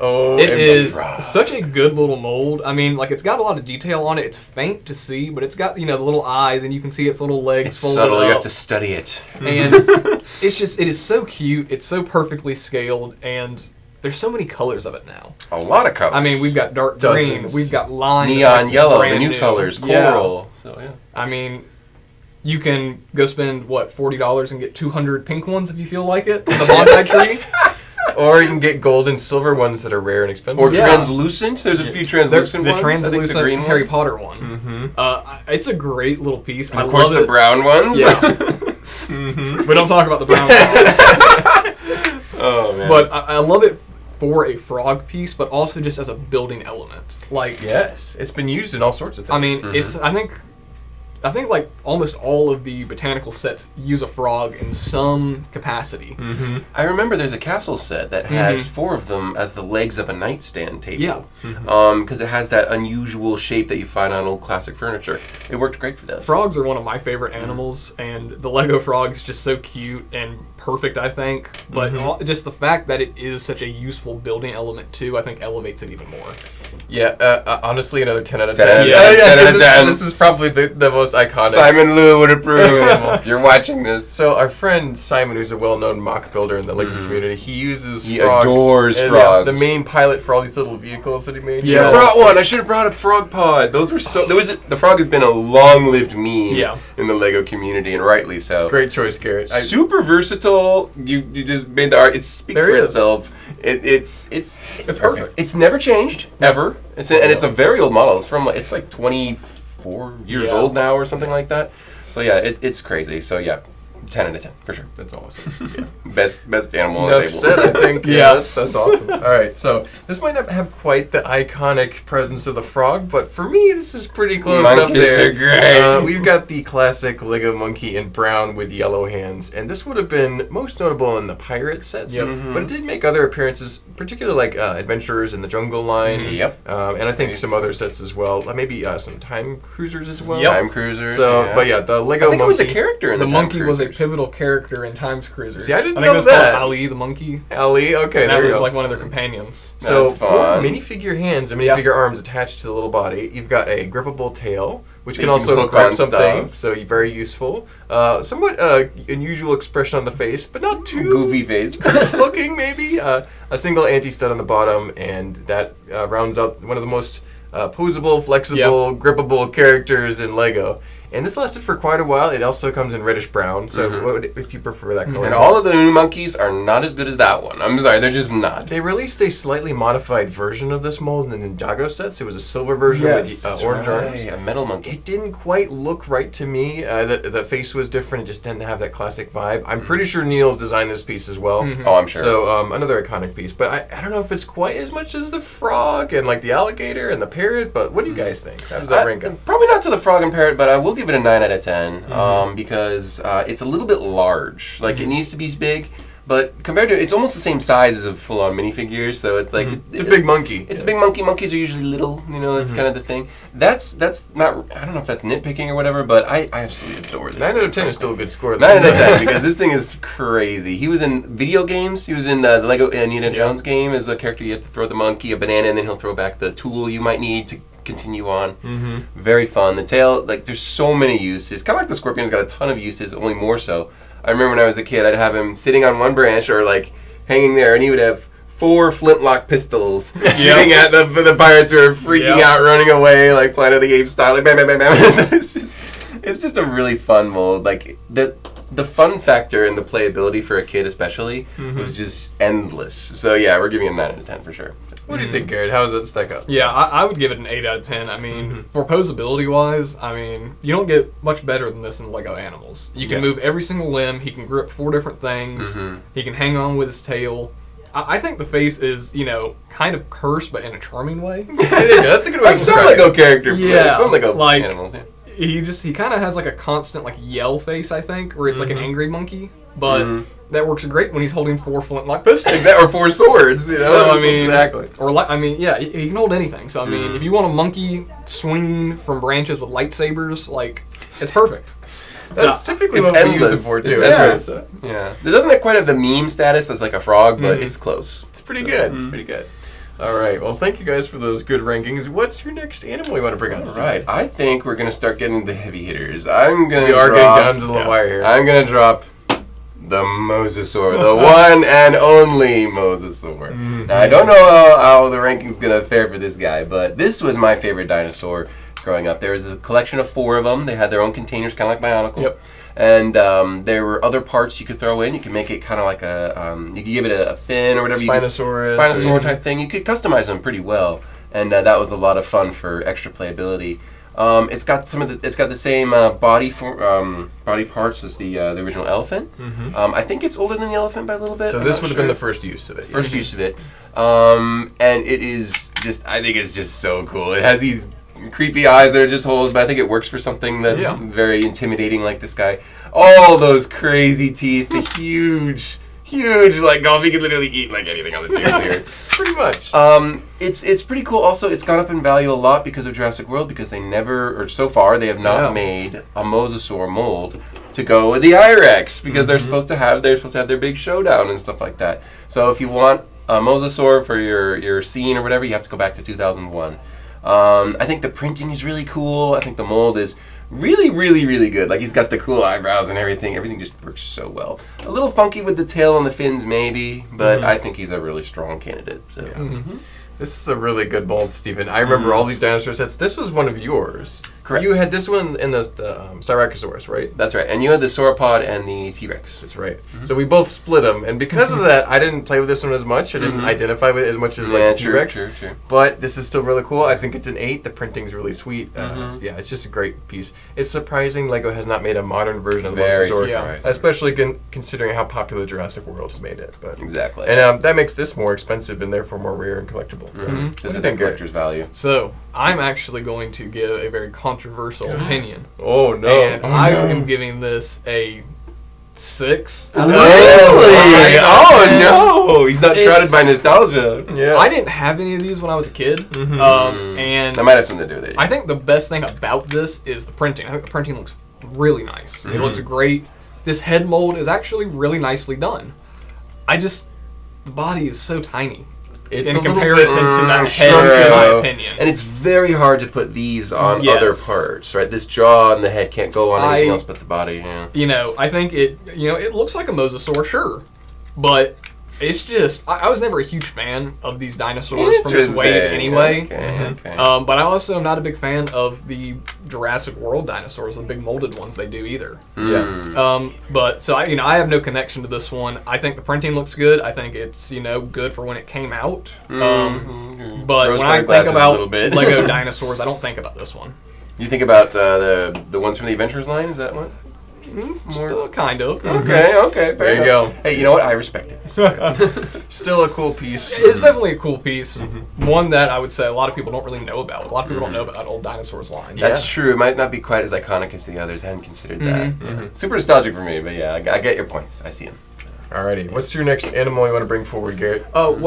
Oh, It and the is frog. such a good little mold. I mean, like, it's got a lot of detail on it. It's faint to see, but it's got, the little eyes, and you can see its little legs It's folded subtle. up. You have to study it. And it is so cute. It's so perfectly scaled, and there's so many colors of it now. A lot of colors. I mean, we've got dark Dozens. green, we've got lime, neon that's yellow, the brand new colors, Yeah. coral. So yeah. I mean, you can go spend $40 and get 200 pink ones if you feel like it. The bonsai tree. Or you can get gold and silver ones that are rare and expensive. Or Yeah. translucent. There's a few translucent The ones. I think translucent the green Harry one. Potter one. It's a great little piece. And I of course, love the it. brown ones. Yeah. We don't talk about the brown ones. Oh man. But I love it for a frog piece, but also just as a building element. Like, Yes, it's been used in all sorts of things. I mean, it's I think like almost all of the botanical sets use a frog in some capacity. I remember there's a castle set that has 4 of them as the legs of a nightstand table. Yeah. Because it has that unusual shape that you find on old classic furniture. It worked great for those. Frogs are one of my favorite animals, and the Lego frog's just so cute and perfect, I think. But just the fact that it is such a useful building element too, I think elevates it even more. Yeah, honestly, another 10 out of 10 10. out of Yeah, 10, 10 out of 10. This is probably the most iconic. Simon Liu would approve if you're watching this. So our friend Simon, who's a well-known mock builder in the Lego community, he uses He frogs adores as frogs. the main pilot for all these little vehicles that he made. Should have brought one. I should have brought a frog pod. Those were so. The frog has been a long-lived meme in the Lego community, and rightly so. Great choice, Garrett. Super versatile. You just made the art. It speaks for itself. It's perfect. It's never changed ever. It's a very old model. It's like 24 years old now or something like that. So yeah, it's crazy. So yeah, 10 out of 10 for sure. That's awesome. Yeah. Best animal on the Enough table. said, I think. Yeah, that's awesome. All right, so this might not have quite the iconic presence of the frog, but for me, this is pretty close up Monkeys there. are great. We've got the classic Lego monkey in brown with yellow hands, and this would have been most notable in the pirate sets, but it did make other appearances, particularly like Adventurers in the Jungle line. Yep. And I think some other sets as well, maybe some Time Cruisers as well. Time Cruiser. So, but yeah, the Lego I think monkey. it was a character in The the monkey Time was a Cruisers. pivotal character in Times Cruisers. See, I didn't think know it was that. called Ali the monkey. Ali, okay, And there that you was go. like one of their companions. So That's for fun. minifigure hands and minifigure arms attached to the little body, you've got a grippable tail, which That can you can also hook grab on something, stuff. so very useful. Somewhat unusual expression on the face, but not too Goofy face. gross looking, maybe. A single anti-stud on the bottom, and that rounds out one of the most posable, flexible, grippable characters in Lego. And this lasted for quite a while. It also comes in reddish brown, so what would, if you prefer that color. And all of the new monkeys are not as good as that one. I'm sorry, they're just not. They released a slightly modified version of this mold in the Ninjago sets. It was a silver version with the orange arms. A metal monkey. It didn't quite look right to me. The face was different. It just didn't have that classic vibe. I'm pretty sure Neil's designed this piece as well. Oh, I'm sure. So another iconic piece. But I don't know if it's quite as much as the frog and like the alligator and the parrot. But what do you guys think? How does that rank up? Probably not to the frog and parrot, but I will give it a 9 out of 10 because it's a little bit large. Like it needs to be big, but compared to it's almost the same size as a full-on minifigure. So it's like It's a big monkey. It's a big monkey. Monkeys are usually little. You know, that's kind of the thing. That's not. I don't know if that's nitpicking or whatever, but I absolutely adore this. 9 out of 10 is still a good score. 9 out of 10 because this thing is crazy. He was in video games. He was in the Lego Indiana Jones game as a character. You have to throw the monkey a banana, and then he'll throw back the tool you might need to continue on. Very fun. The tail, like, there's so many uses. Kind of like the scorpion's got a ton of uses, only more so. I remember when I was a kid, I'd have him sitting on one branch or like hanging there, and he would have 4 flintlock pistols shooting at the pirates who are freaking out, running away, like Planet of the Apes style, like bam, bam, bam, bam. So it's just a really fun mold. Like the fun factor and the playability for a kid especially was just endless. So yeah, we're giving it a 9 out of 10 for sure. What do you think, Garrett? How does it stack up? Yeah, I would give it an 8 out of 10. I mean, for posability-wise, I mean, you don't get much better than this in Lego Animals. You can move every single limb. He can grip 4 different things. He can hang on with his tail. I think the face is, you know, kind of cursed, but in a charming way. That's a good way to Like some describe Lego it. character. Yeah, Some Lego like- animals. Yeah. He kind of has like a constant like yell face, I think, where it's like an angry monkey. But that works great when he's holding 4 flintlock pistols. Or 4 swords, you know? So, I mean, exactly. Or I mean, yeah, he can hold anything. So I mean, if you want a monkey swinging from branches with lightsabers, like it's perfect. That's typically It's what we use it endless. for, too. It's Endless. endless. Yeah. It doesn't quite have the meme status as like a frog, but it's close. It's pretty good. Pretty good. All right. Well, thank you guys for those good rankings. What's your next animal you want to bring on? All right. I think we're gonna start getting the heavy hitters. I'm gonna. We are drop, getting down to the wire here. I'm gonna drop the Mosasaur, the one and only Mosasaur. Now I don't know how the ranking's gonna fare for this guy, but this was my favorite dinosaur growing up. There was a collection of 4 of them. They had their own containers, kind of like Bionicle. Yep. And there were other parts you could throw in. You could make it kind of like you could give it a fin or whatever. Spinosaurus. Spinosaur type thing. You could customize them pretty well, and that was a lot of fun for extra playability. It's got it's got the same body parts as the original elephant. I think it's older than the elephant by a little bit. So I'm this not would have sure. been the first use of it. First use of it. And it is just, I think it's just so cool. It has these creepy eyes that are just holes, but I think it works for something that's very intimidating like this guy. All those crazy teeth, the huge, like golf, he can literally eat like anything on the table here. Pretty much. It's pretty cool. Also, it's gone up in value a lot because of Jurassic World, because they never, or so far, they have not made a Mosasaur mold to go with the I-Rex, because they're supposed to have their big showdown and stuff like that. So if you want a Mosasaur for your scene or whatever, you have to go back to 2001. I think the printing is really cool. I think the mold is really, really, really good. Like, he's got the cool eyebrows and everything. Everything just works so well. A little funky with the tail and the fins, maybe, but I think he's a really strong candidate. So. This is a really good mold, Steven. I remember all these dinosaur sets. This was one of yours. Correct. You had this one in the Styracosaurus, right? That's right. And you had the sauropod and the T-Rex. That's right. So we both split them, and because of that, I didn't play with this one as much. I didn't identify with it as much as like the T-Rex. True. But this is still really cool. I think it's an 8. The printing's really sweet. Yeah, it's just a great piece. It's surprising Lego has not made a modern version of the Very Mosasaur, surprising. especially considering how popular Jurassic World has made it. But Exactly. and that makes this more expensive and therefore more rare and collectible. So, what do Does you it think, Garrett? collector's value? So I'm actually going to give a very controversial opinion, Oh no! and I am giving this a 6. Really? Oh no! He's not It's- shrouded by nostalgia. Yeah. I didn't have any of these when I was a kid, and That might have something to do with it. I think the best thing about this is the printing. I think the printing looks really nice. It looks great. this head mold is actually really nicely done. The body is so tiny. It's in a little comparison bit, to that True. head, in my opinion. And it's very hard to put these on Yes. other parts, right? This jaw and the head can't go on anything I- else but the body. Yeah. You know, I think it looks like a mosasaur, sure, but it's just, I was never a huge fan of these dinosaurs from this wave anyway. Okay. But I also am not a big fan of the Jurassic World dinosaurs, the big molded ones they do either. Yeah. But so I have no connection to this one. I think the printing looks good. I think it's good for when it came out. But when I Rose-colored think glasses a about little bit. Lego dinosaurs, I don't think about this one. You think about the ones from the Adventures line? Is that one? Kind of. Okay. Fair There you enough. go. Hey, you know what? I respect it. Still a cool piece. It's definitely a cool piece. One that I would say a lot of people don't really know about. A lot of people don't know about Old Dinosaurs line. That's true. It might not be quite as iconic as the others. I hadn't considered that. Yeah. Super nostalgic for me, but yeah, I get your points. I see them. Alrighty, what's your next animal you want to bring forward, Garrett? Coming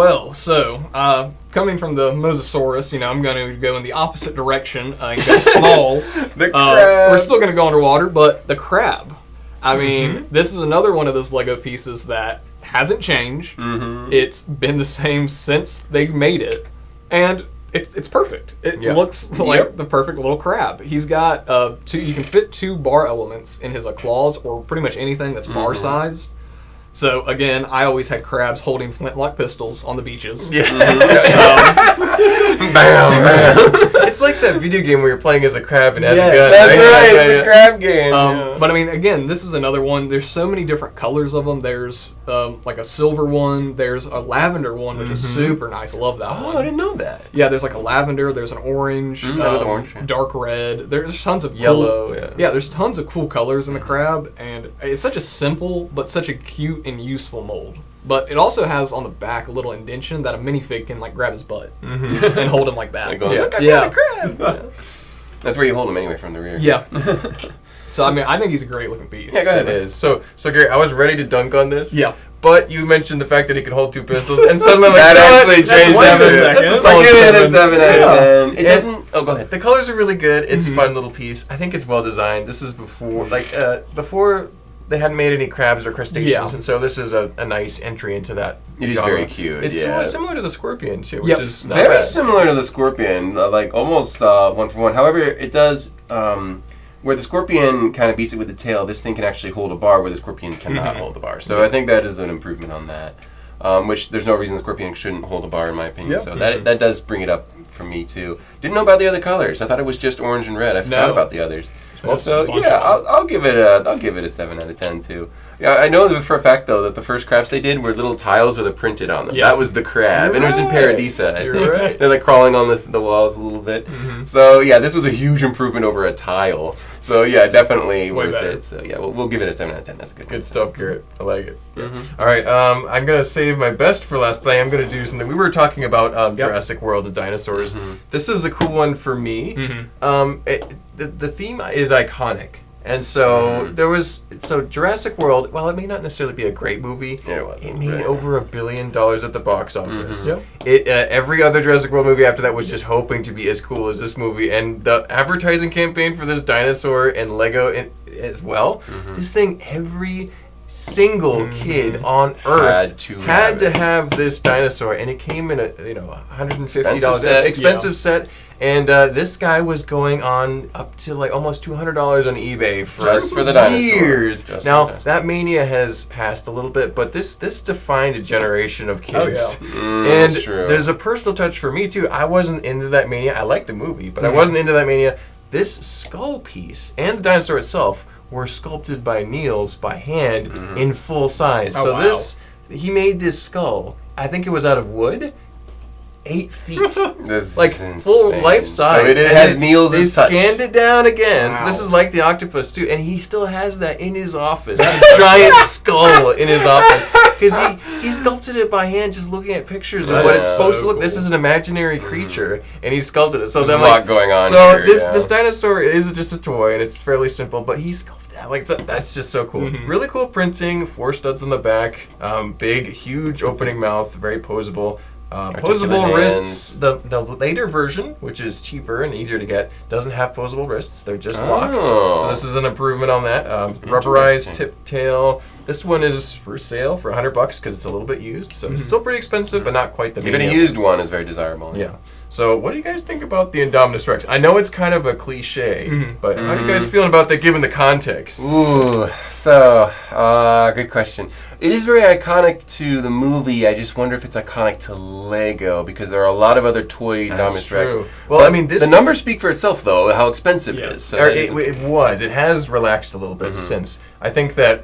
from the Mosasaurus, I'm going to go in the opposite direction and go small. The crab. We're still going to go underwater, but the crab. I mean, this is another one of those Lego pieces that hasn't changed. It's been the same since they made it, and it's perfect. It looks like the perfect little crab. He's got you can fit 2 bar elements in his claws, or pretty much anything that's bar sized. So again, I always had crabs holding flintlock pistols on the beaches. Yeah. Bam. It's like that video game where you're playing as a crab and as a gun. That's right. Yeah, It's the crab game. But I mean, again, this is another one. There's so many different colors of them. There's like a silver one. There's a lavender one, which is super nice. I love that one. Oh, I didn't know that. Yeah, there's like a lavender. There's an orange. I know the orange. Dark red. There's tons of Yellow, Cool, yeah, there's tons of cool colors in the crab, and it's such a simple but such a cute and useful mold. But it also has on the back a little indentation that a minifig can like grab his butt and hold him like that. Like going, look, I got a crab. That's where you hold him anyway, from the rear. Yeah. So I mean, I think he's a great looking piece. Yeah, go ahead. It is. So Garrett, I was ready to dunk on this. Yeah. But you mentioned the fact that he could hold 2 pistols, and suddenly I'm like, That you know actually what? That's changed a seven. seven. That's a solid Give it a 7. 7 out Yeah. of 10. It And doesn't. Oh, go ahead. The colors are really good. It's a fun little piece. I think it's well designed. This is before they hadn't made any crabs or crustaceans, and so this is a nice entry into that. It is genre. very cute. It's yeah. similar to the scorpion too, which Yep. is not Very bad. similar to the scorpion, like almost one for one. However, it does where the scorpion kind of beats it with the tail. This thing can actually hold a bar where the scorpion cannot hold the bar. So I think that is an improvement on that. Which there's no reason the scorpion shouldn't hold a bar in my opinion. Yep. So that does bring it up for me too. Didn't know about the other colors. I thought it was just orange and red. I forgot about the others. So yeah, I'll give it a 7 out of 10 too. Yeah, I know for a fact though that the first crabs they did were little tiles with a printed on them. Yeah. That was the crab, and it was in Right. Paradisa. I You're think. right. They're like crawling on the walls a little bit. So yeah, this was a huge improvement over a tile. So yeah, definitely Way worth better. it. So yeah, we'll give it a 7 out of 10. That's good. Good stuff, Garrett. I like it. All right, I'm gonna save my best for last, but I am gonna do something. We were talking about Jurassic World and dinosaurs. This is a cool one for me. The theme is iconic. And so Jurassic World, while it may not necessarily be a great movie, it made over $1 billion at the box office. Every other Jurassic World movie after that was just hoping to be as cool as this movie, and the advertising campaign for this dinosaur and Lego as well. This thing, every single kid on Earth had to have this dinosaur, and it came in a $150 expensive set. And this guy was going on up to like almost $200 on eBay for the dinosaur. years. Just Now for the dinosaur. that mania has passed a little bit, but this defined a generation of kids. Oh, And that's true. there's a personal touch for me too. I wasn't into that mania. I liked the movie, but I wasn't into that mania. This skull piece and the dinosaur itself were sculpted by Niels by hand in full size. Oh, so wow. he made this skull. I think it was out of wood. 8 feet. This Like is insane. full life size. So it And has Niels' They touch. scanned it down again. So Wow. this is like the octopus too, and he still has that in his office. This giant skull in his office because he sculpted it by hand, just looking at pictures of That what is it's supposed so to look. This cool. is an imaginary creature, and he sculpted it. So There's then a lot going on So here, this dinosaur is just a toy, and it's fairly simple, but he sculpted that. Like that's just so cool. Really cool printing. 4 studs on the back. Big, huge opening mouth. Very poseable. Posable wrists. The later version, which is cheaper and easier to get, doesn't have posable wrists. They're just locked. So this is an improvement on that. Rubberized tip tail. This one is for sale for $100 because it's a little bit used. So it's still pretty expensive, but not quite the Even a used one is very desirable. Yeah. So what do you guys think about the Indominus Rex? I know it's kind of a cliche, but how do you guys feeling about that given the context? Ooh, so, good question. It is very iconic to the movie. I just wonder if it's iconic to Lego because there are a lot of other toy Indominus Rex. Well, but I mean, the numbers speak for itself, though, how expensive it is. So it was. It has relaxed a little bit since. I think that,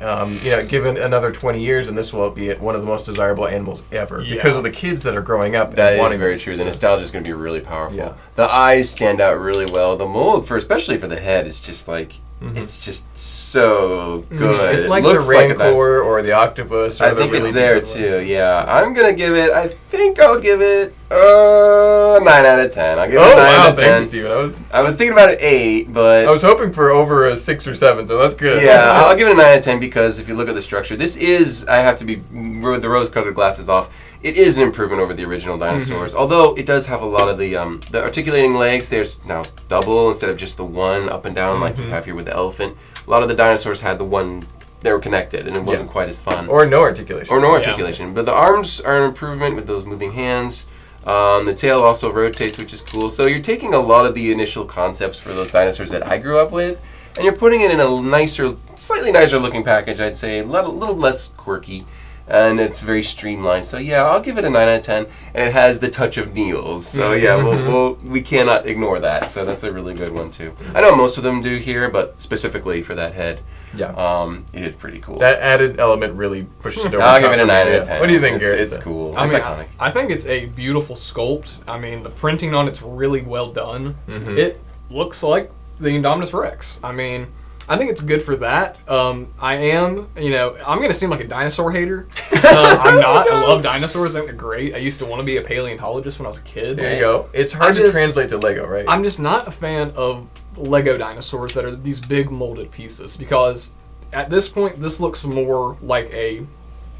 given another 20 years, and this will be one of the most desirable animals ever because of the kids that are growing up. That is very true. The nostalgia is going to be really powerful. Yeah. The eyes stand out really well. The mold, especially for the head, is just like... It's just so good. It's like the Rancor or the octopus. I think it's there too. Yeah, I'm gonna give it. I think I'll give it 9 out of 10. I'll give it 9 out of 10. Thank you, Steven. I was thinking about an 8, but I was hoping for over a 6 or 7, so that's good. Yeah, I'll give it a 9 out of 10 because if you look at the structure, this is. I have to be with the rose-colored glasses off. It is an improvement over the original dinosaurs, although it does have a lot of the articulating legs. There's now double instead of just the one up and down like you have here with the elephant. A lot of the dinosaurs had the one, they were connected, and it wasn't quite as fun. Or no articulation. But the arms are an improvement with those moving hands. The tail also rotates, which is cool. So you're taking a lot of the initial concepts for those dinosaurs that I grew up with, and you're putting it in a nicer, slightly nicer looking package, I'd say, a little less quirky. And it's very streamlined. So yeah, I'll give it a 9 out of 10. And it has the touch of Neil's. So yeah, we cannot ignore that. So that's a really good one too. I know most of them do here, but specifically for that head, it is pretty cool. That added element really pushes it over. I'll give it a 9 out of 10. What do you think, Garrett? It's cool. I it's mean, iconic. I think it's a beautiful sculpt. I mean, the printing on it's really well done. It looks like the Indominus Rex. I mean, I think it's good for that. I'm going to seem like a dinosaur hater. I'm not. I love dinosaurs. I think they're great. I used to want to be a paleontologist when I was a kid. There you go. It's hard to translate to Lego, right? I'm just not a fan of Lego dinosaurs that are these big molded pieces because at this point, this looks more like a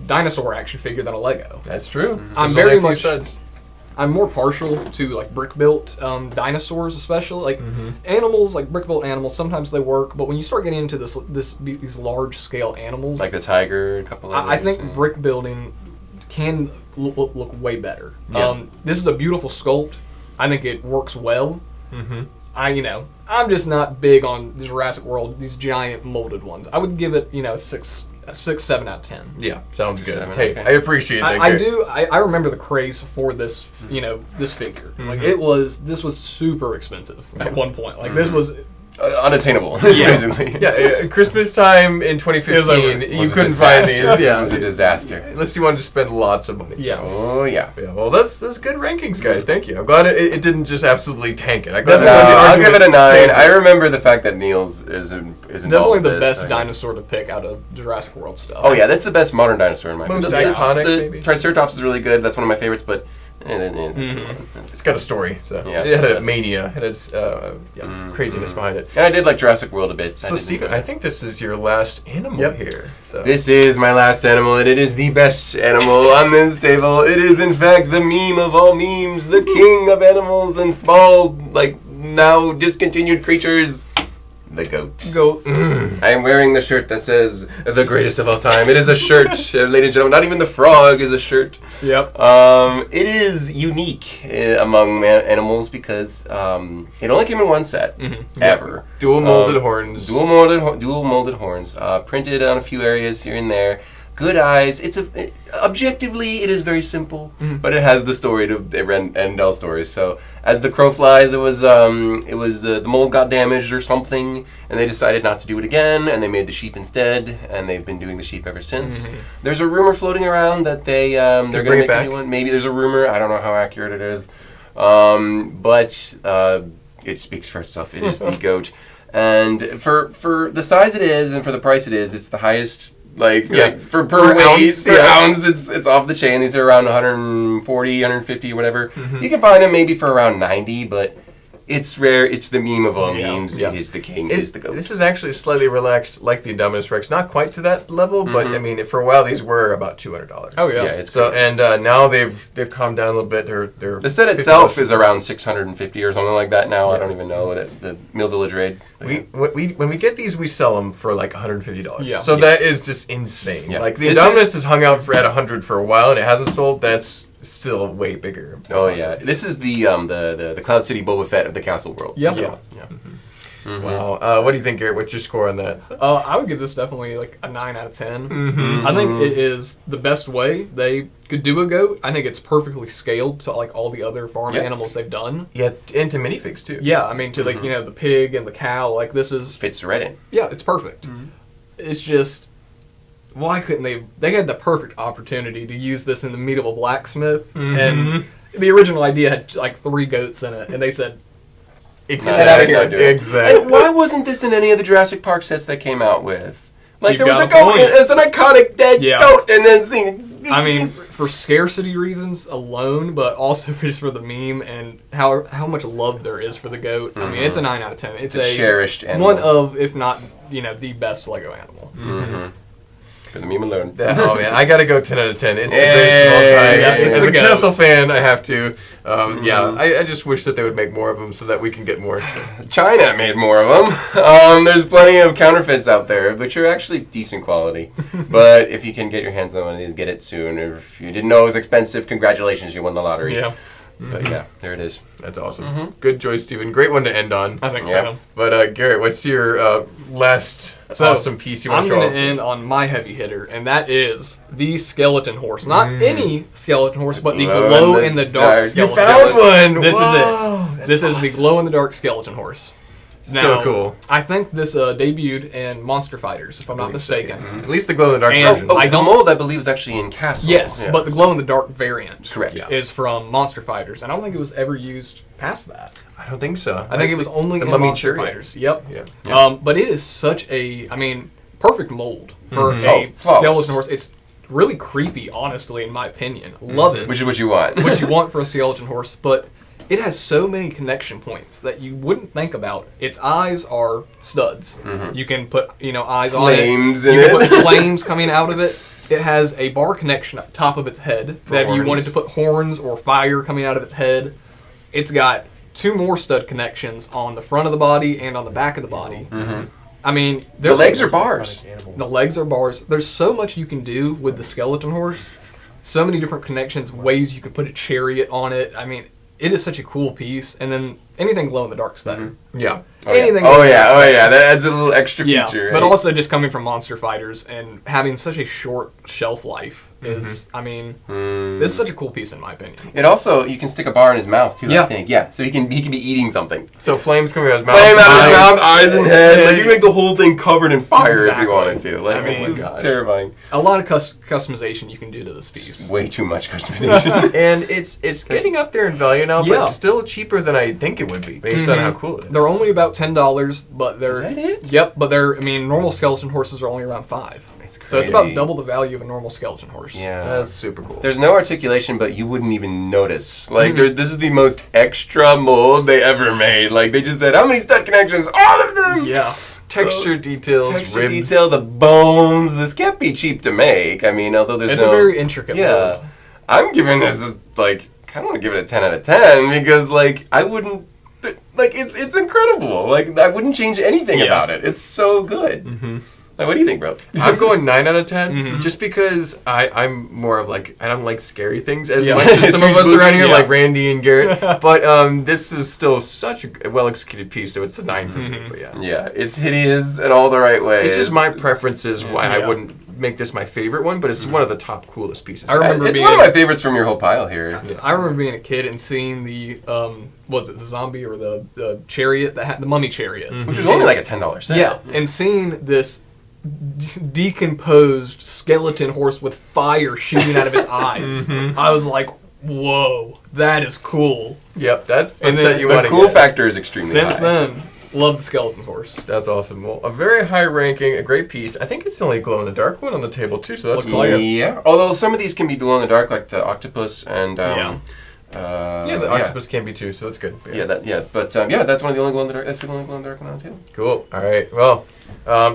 dinosaur action figure than a Lego. That's true. I'm more partial to like brick-built dinosaurs, especially like animals, like brick-built animals. Sometimes they work, but when you start getting into these large-scale animals, like the tiger, a couple of I think brick building can look way better. Yeah. This is a beautiful sculpt. I think it works well. I'm just not big on the Jurassic World, these giant molded ones. I would give it 7 out of 10. Yeah, sounds good. 7, hey, okay. I appreciate that. I do. I remember the craze for this. This figure. Like this was super expensive at one point. Like this was unattainable. Basically. Yeah, Christmas time in 2015, you couldn't find these. Yeah, it was a disaster. Unless you wanted to spend lots of money. Yeah. Oh yeah. Well, that's good rankings, guys. Thank you. I'm glad it didn't just absolutely tank it. I'll give it a 9. I remember the fact that Niels is definitely the best dinosaur to pick out of Jurassic World stuff. Oh yeah, that's the best modern dinosaur in my opinion. Most iconic, maybe. Triceratops is really good. That's one of my favorites, but it's got a story. So yeah, it had a mania. It had craziness behind it. And I did like Jurassic World a bit. So Steven, I think this is your last animal here. So. This is my last animal, and it is the best animal on this table. It is in fact the meme of all memes, the king of animals and small, now discontinued creatures. The goat. I am wearing the shirt that says the greatest of all time. It is a shirt, ladies and gentlemen. Not even the frog is a shirt. Yep. It is unique among animals because it only came in one set ever. Dual molded horns. Dual molded horns. Printed on a few areas here and there. Good eyes. Objectively, it is very simple, but it has the story to end all stories. So, as the crow flies, it was the mold got damaged or something, and they decided not to do it again, and they made the sheep instead, and they've been doing the sheep ever since. There's a rumor floating around that they're going to make a new one. Maybe there's a rumor. I don't know how accurate it is, but it speaks for itself. It is the goat, and for the size it is, and for the price it is, it's the highest. Per ounce, it's off the chain. These are around 140, 150, whatever. You can find them maybe for around 90, but It's rare. It's the meme of all Yeah. memes. Yeah. It is the king. It is the goat. This is actually slightly relaxed, like the Indominus Rex. Not quite to that level, but I mean, for a while these were about $200. Oh yeah. Yeah, it's So great. and now they've calmed down a little bit. They're The set $50 itself is around 650 or something like that now. I don't even know the Mill Village raid. When we get these, we sell them for like $150. Yeah. So Yeah. that is just insane. Yeah. Like the This Indominus has hung out at 100 for a while and it hasn't sold. That's still way bigger. Oh yeah, this is the Cloud City Boba Fett of the Castle World. Yep. Yeah. Yeah. Wow. What do you think, Garrett? What's your score on that? I would give this definitely like a 9 out of 10. Mm-hmm. I think it is the best way they could do a goat. I think it's perfectly scaled to like all the other farm Yeah. animals they've done. Yeah, into minifigs too. Yeah, I mean to like the pig and the cow. Like this is Fits right in. yeah, it's perfect. It's just why couldn't they? They had the perfect opportunity to use this in the meat of a blacksmith, and the original idea had like 3 goats in it, and they said. Exactly. Get outta here. Do it. Exactly. And why wasn't this in any of the Jurassic Park sets they came out with? Like You've there was a got a goat. point. It's an iconic dead Yeah. goat, and then seen. I mean, for scarcity reasons alone, but also just for the meme and how much love there is for the goat. I mean, it's a 9 out of 10. It's a a cherished animal. one of, if not, the best Lego animal. For the meme alone. Oh man, I gotta go 10 out of 10. It's the Hey, greatest of all time. yeah, it's As the a goat. Castle fan, I have to. Yeah, I just wish that they would make more of them so that we can get more. China made more of them. There's plenty of counterfeits out there, which are actually decent quality. But if you can get your hands on one of these, get it soon. If you didn't know it was expensive, congratulations, you won the lottery. Yeah, But yeah, there it is. That's awesome. Good choice, Steven. Great one to end on. I think Yeah. so. But Garrett, what's your last awesome piece you want I'm to show going off? to end on my heavy hitter, and that is the skeleton horse. Not any skeleton horse, but the glow-in-the-dark You skeleton found horse. one! This Whoa, is it. that's This is the awesome. glow-in-the-dark skeleton horse. So cool. I think this debuted in Monster Fighters, if I'm not mistaken. At least the glow-in-the-dark And- version. Oh, I the don't- mold, I believe, is actually in Castle. Yes, Yeah. but the glow-in-the-dark variant Correct. Yeah. is from Monster Fighters, and I don't think it was ever used past that. I don't think so. I think it was only the in Mummy Monster Chariot. Fighters. Yep. Yeah. But it is such a, perfect mold for Oh, a flawless. skeleton horse. It's really creepy, honestly, in my opinion. Love it. Which is what you want. What you want for a skeleton horse, but it has so many connection points that you wouldn't think about. Its eyes are studs. You can put, eyes Flames on in it. You can it. put flames coming out of it. It has a bar connection at the top of its head that if you horns. wanted to put horns or fire coming out of its head. It's got 2 more stud connections on the front of the body and on the back of the body. I mean, The legs are bars. The legs are bars. There's so much you can do with the skeleton horse. So many different connections, ways you could put a chariot on it. I mean, it is such a cool piece. And then anything glow in the dark's better. Yeah. Anything. Oh yeah. That adds a little extra Yeah, feature. but right? also just coming from Monster Fighters and having such a short shelf life is, this is such a cool piece in my opinion. It also, you can stick a bar in his mouth too. Yeah. I think. Yeah. So he can be eating something. So flames coming out of his mouth. Flame out of his eyes. mouth, eyes and head. Like you make the whole thing covered in fire if Exactly. you wanted to. Like I mean, it's oh my just gosh. terrifying. A lot of customization you can do to this piece. Way too much customization. And it's getting up there in value now, Yeah. but still cheaper than I think it would be based on how cool it is. They're only about $10, but they're Is that it? Yep, but normal skeleton horses are only around $5. So it's crazy. about double the value of a normal skeleton horse. Yeah. That's super cool. There's no articulation, but you wouldn't even notice. Like, this is the most extra mold they ever made. Like, they just said, how many stud connections? All of them! Yeah. Texture details, Texture ribs. detail, the bones. This can't be cheap to make. I mean, although there's It's no... a very intricate Yeah. mold. I'm giving this, like, I kind of want to give it a 10 out of 10 because, like, I wouldn't... Like, it's incredible. Like, I wouldn't change anything Yeah. about it. It's so good. Like, what do you think, bro? I'm going 9 out of 10 just because I'm more of like, I don't like scary things as Yeah. much as some of Too us around here, spooky, like yeah. Randy and Garrett. But this is still such a well executed piece, so it's a 9 for me. But yeah. Yeah, it's hideous in all the right ways. It's just my preferences why I Yeah. wouldn't make this my favorite one, but it's one of the top coolest pieces. I remember It's being one of my favorites from your whole pile here. I remember being a kid and seeing the was it the zombie or the chariot that had the mummy chariot, Which was only like a $10 set. Yeah, and seeing this decomposed skeleton horse with fire shooting out of its eyes, I was like, "Whoa, that is cool!" Yep, that's the And then set you The want to cool get. factor is extremely Since high. then, love the skeleton horse. That's awesome. Well, a very high ranking, a great piece. I think it's the only glow in the dark one on the table too, so that's Looks cool. like it. Yeah. Although some of these can be glow in the dark, like the octopus and The octopus can be too, so that's good. But that's one of the only that's the only glow in the dark one on too. Cool. All right. Well,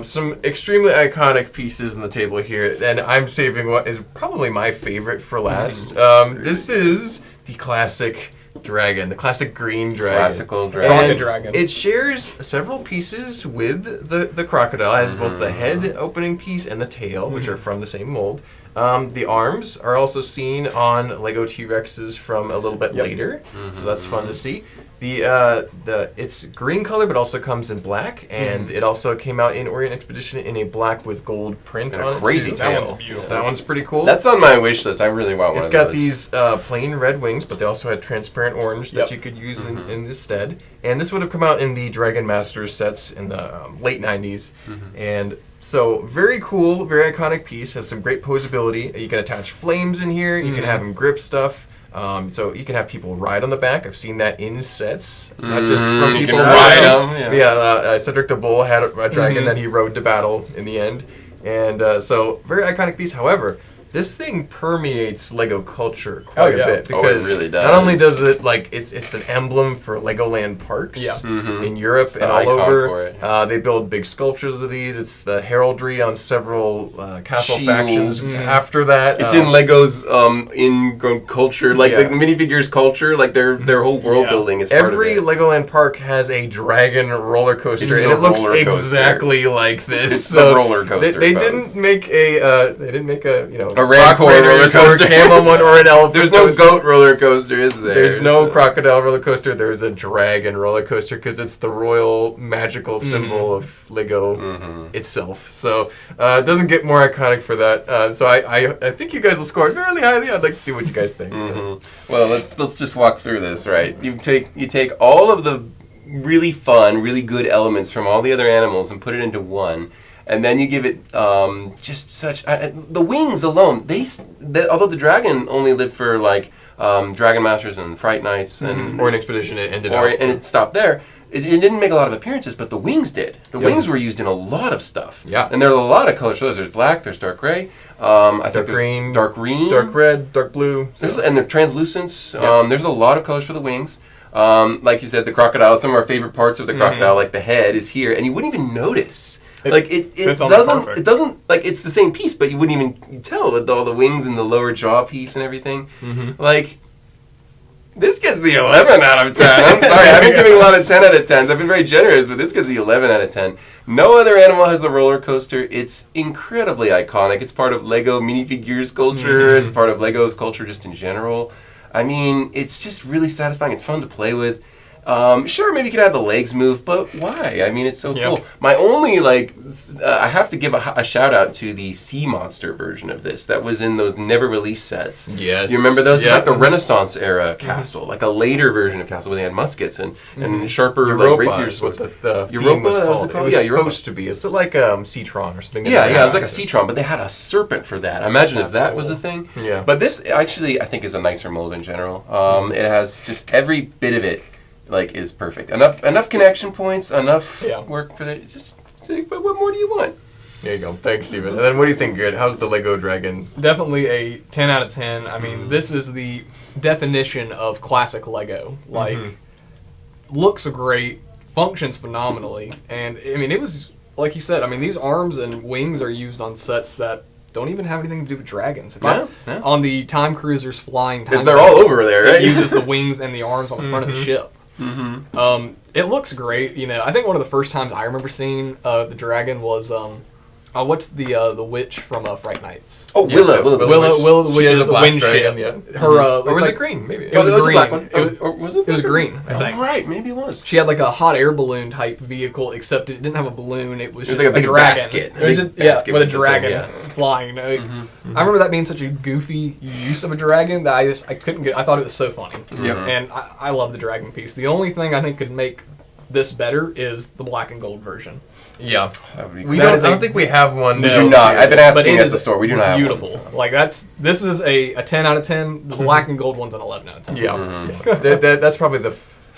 some extremely iconic pieces on the table here, and I'm saving what is probably my favorite for last. This is the classic dragon, the classic green dragon. Classical dragon. And dragon. It shares several pieces with the crocodile. It has both the head opening piece and the tail, which are from the same mold. The arms are also seen on Lego T-Rexes from a little bit later, so that's fun to see. It's green color, but also comes in black, and it also came out in Orient Expedition in a black with gold print on it. Crazy too. tail. That one's beautiful. So that one's pretty cool. That's on my wish list. I really want one It's of got those. these plain red wings, but they also had transparent orange that you could use in this stead. And this would have come out in the Dragon Masters sets in the late 90s. And so very cool, very iconic piece. Has some great posability. You can attach flames in here. You can have them grip stuff. So you can have people ride on the back. I've seen that in sets, not just from you people can riding. ride them. Cedric the Bull had a dragon that he rode to battle in the end. And so very iconic piece. However, this thing permeates Lego culture quite a bit because it really does. not only does it it's an emblem for Legoland parks in Europe and all over. They build big sculptures of these. It's the heraldry on several castle factions after that. It's in Lego's ingrown culture, like the minifigures culture, like their whole world building is part of it. Every Legoland park has a dragon roller coaster, and it looks exactly like this. It's so the roller coaster. They didn't make a a Rancor roller coaster, or a camel one, or an elephant. There's no goat roller coaster, is there? There's no crocodile roller coaster. There's a dragon roller coaster because it's the royal magical symbol of Lego itself. So it doesn't get more iconic for that. So I think you guys will score it fairly highly. I'd like to see what you guys think. Well, let's just walk through this, right? You take all of the really fun, really good elements from all the other animals and put it into one. And then you give it just such the wings alone. Although the dragon only lived for like Dragon Masters and Fright Nights and or an expedition, it ended and it stopped there. It didn't make a lot of appearances, but the wings did. The wings were used in a lot of stuff. Yeah, and there are a lot of colors. So there's black, there's dark gray, I think green, dark green, dark red, dark blue, and they're translucents. There's a lot of colors for the wings. Like you said, the crocodile. Some of our favorite parts of the crocodile, like the head, is here, and you wouldn't even notice. It doesn't like it's the same piece, but you wouldn't even tell with all the wings and the lower jaw piece and everything. Like this gets the 11 out of 10. I'm sorry, I've been giving a lot of 10 out of 10s. I've been very generous, but this gets the 11 out of 10. No other animal has the roller coaster. It's incredibly iconic. It's part of Lego minifigures culture. It's part of Lego's culture just in general. I mean, it's just really satisfying. It's fun to play with. Sure, maybe you could have the legs move, but why? I mean, it's so cool. My only, I have to give a shout out to the sea monster version of this that was in those never released sets. Yes. You remember those? It's like the Renaissance era castle, like a later version of castle where they had muskets and sharper rapiers. What the Europa was was called. It was supposed to be. It's like Citron or something. Yeah, it was like a Citron, but they had a serpent for that. Imagine if that was a thing. Yeah. But this actually, I think, is a nicer mold in general. It has just every bit of it. Is perfect. Enough connection points, enough work for it. Just what more do you want? There you go. Thanks, Steven. And then what do you think, Garrett? How's the Lego Dragon? Definitely a 10 out of 10. I mean, this is the definition of classic Lego. Looks great, functions phenomenally, and I mean, it was, like you said, I mean, these arms and wings are used on sets that don't even have anything to do with dragons. On the Time Cruiser's flying time, they're all over there, right? It uses the wings and the arms on the front of the ship. It looks great. I think one of the first times I remember seeing the dragon was what's the witch from Fright Nights? Oh, Willow the witch is a wind dragon, ship. Her or was it green? Maybe it was a green. Black one. It was green. I think. Oh, right, maybe it was. She had like a hot air balloon type vehicle, except it didn't have a balloon. It was just like a big dragon. basket. It was just, with a dragon flying. I remember that being such a goofy use of a dragon that I couldn't get. I thought it was so funny. And I love the dragon piece. The only thing I think could make this better is the black and gold version. Yeah, I don't think we have one. We do not. I've been asking at the store. We do not have one. Beautiful. This is a 10 out of 10. The black and gold one's an 11 out of 10. Yeah, that's probably the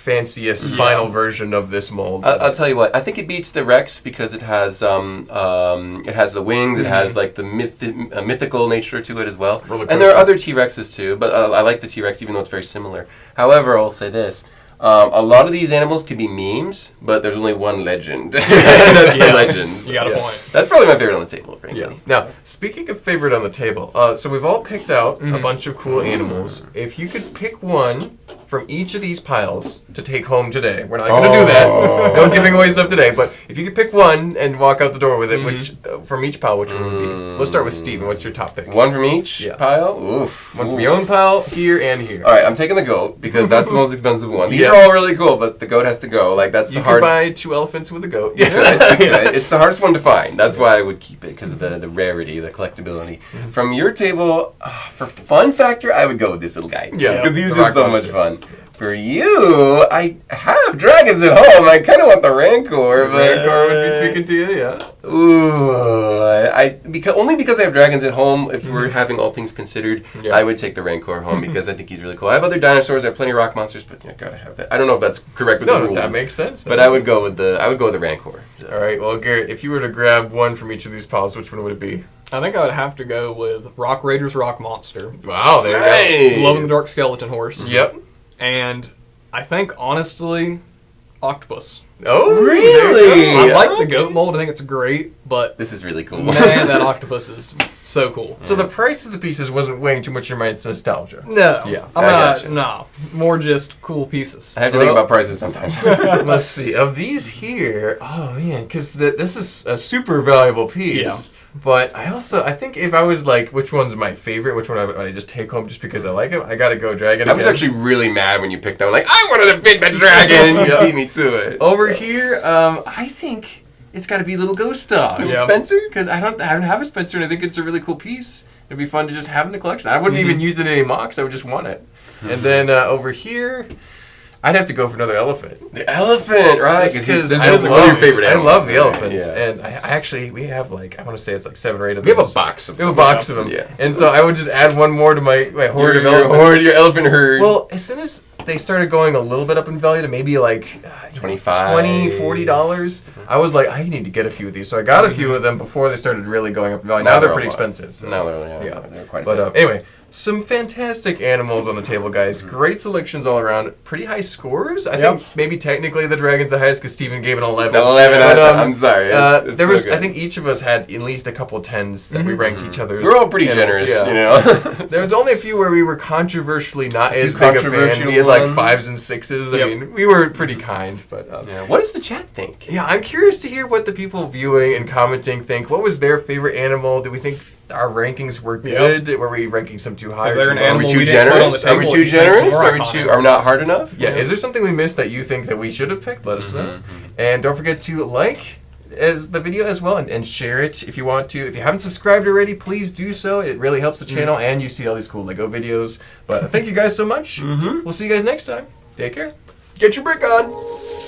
fanciest final version of this mold. I'll tell you what. I think it beats the Rex because it has the wings. It has like the mythical nature to it as well. And there are other T-Rexes too, but I like the T-Rex even though it's very similar. However, I'll say this. A lot of these animals can be memes, but there's only one legend. That's the legend. You got a point. That's probably my favorite on the table, frankly. Yeah. Now, speaking of favorite on the table, so we've all picked out a bunch of cool animals. If you could pick one from each of these piles to take home today, we're not going to do that. No giving away stuff today. But if you could pick one and walk out the door with it, which from each pile, which one would it be? Let's start with Steven. What's your top pick? One from each pile? Oof. One from your own pile, here and here. All right, I'm taking the goat because that's the most expensive one. These are all really cool, but the goat has to go. Like that's the hard. You could buy 2 elephants with a goat. Yes, it's the hardest one to find. That's why I would keep it because of the rarity, the collectability. From your table, for fun factor, I would go with this little guy. Yeah, because he's just so much fun. For you, I have dragons at home. I kind of want the Rancor, but Rancor would be speaking to you, yeah. Ooh, only because I have dragons at home. If we're having all things considered, I would take the Rancor home because I think he's really cool. I have other dinosaurs. I have plenty of rock monsters, but I gotta have that. I don't know if that's correct with the rules. That makes sense. But I would go with the Rancor. All right. Well, Garrett, if you were to grab one from each of these piles, which one would it be? I think I would have to go with Rock Raider's Rock Monster. Wow, there you go. Glow in the Dark Skeleton Horse. Yep. And I think, honestly, Octopus. Oh, really? I like the goat mold. I think it's great, but this is really cool. Man, that octopus is so cool. So the price of the pieces wasn't weighing too much in your mind. It's nostalgia. No. Yeah. No. More just cool pieces. I have to think about prices sometimes. Let's see. Of these here, oh man, because this is a super valuable piece. Yeah. But I think if I was like, which one's my favorite, which one I just take home just because I like it, I gotta go dragon. I was actually really mad when you picked that one. Like, I wanted to pick the dragon, and you beat me to it. Over here, I think it's gotta be Little Ghost Dog. Spencer? Because I don't have a Spencer, and I think it's a really cool piece. It'd be fun to just have in the collection. I wouldn't even use it in any mocks. I would just want it. And then over here, I'd have to go for another elephant. The elephant, right? Because this is one of your favorite animals. I love the elephants. Yeah. And I actually, we have like, I want to say it's like 7 or 8 of them. We have a box of them. We have a box of them. Yeah. And so I would just add one more to my horde of elephants. Your elephant herd. Well, as soon as they started going a little bit up in value to maybe like $25, $40, I was like, I need to get a few of these. So I got a few of them before they started really going up in value. Now they're pretty expensive. So. Now they're quite But anyway, some fantastic animals on the table, guys. Great selections all around. Pretty high scores. I think maybe technically the dragon's the highest because Steven gave it 11. 11 out of 10. I'm sorry. It's there was, so good. I think each of us had at least a couple 10s that we ranked each other's. We're all pretty generous, you know. There was only a few where we were controversially not as big a fan. We had like 5s and 6s. I mean, we were pretty kind. But what does the chat think? Yeah, I'm curious to hear what the people viewing and commenting think. What was their favorite animal? Do we think our rankings were good? Were we ranking some too high? Are we too generous? Are we too generous? Are we not hard enough? Yeah. Is there something we missed that you think that we should have picked? Let us know. And don't forget to like the video as well and share it if you want to. If you haven't subscribed already, please do so. It really helps the channel and you see all these cool Lego videos. But thank you guys so much. We'll see you guys next time. Take care. Get your brick on.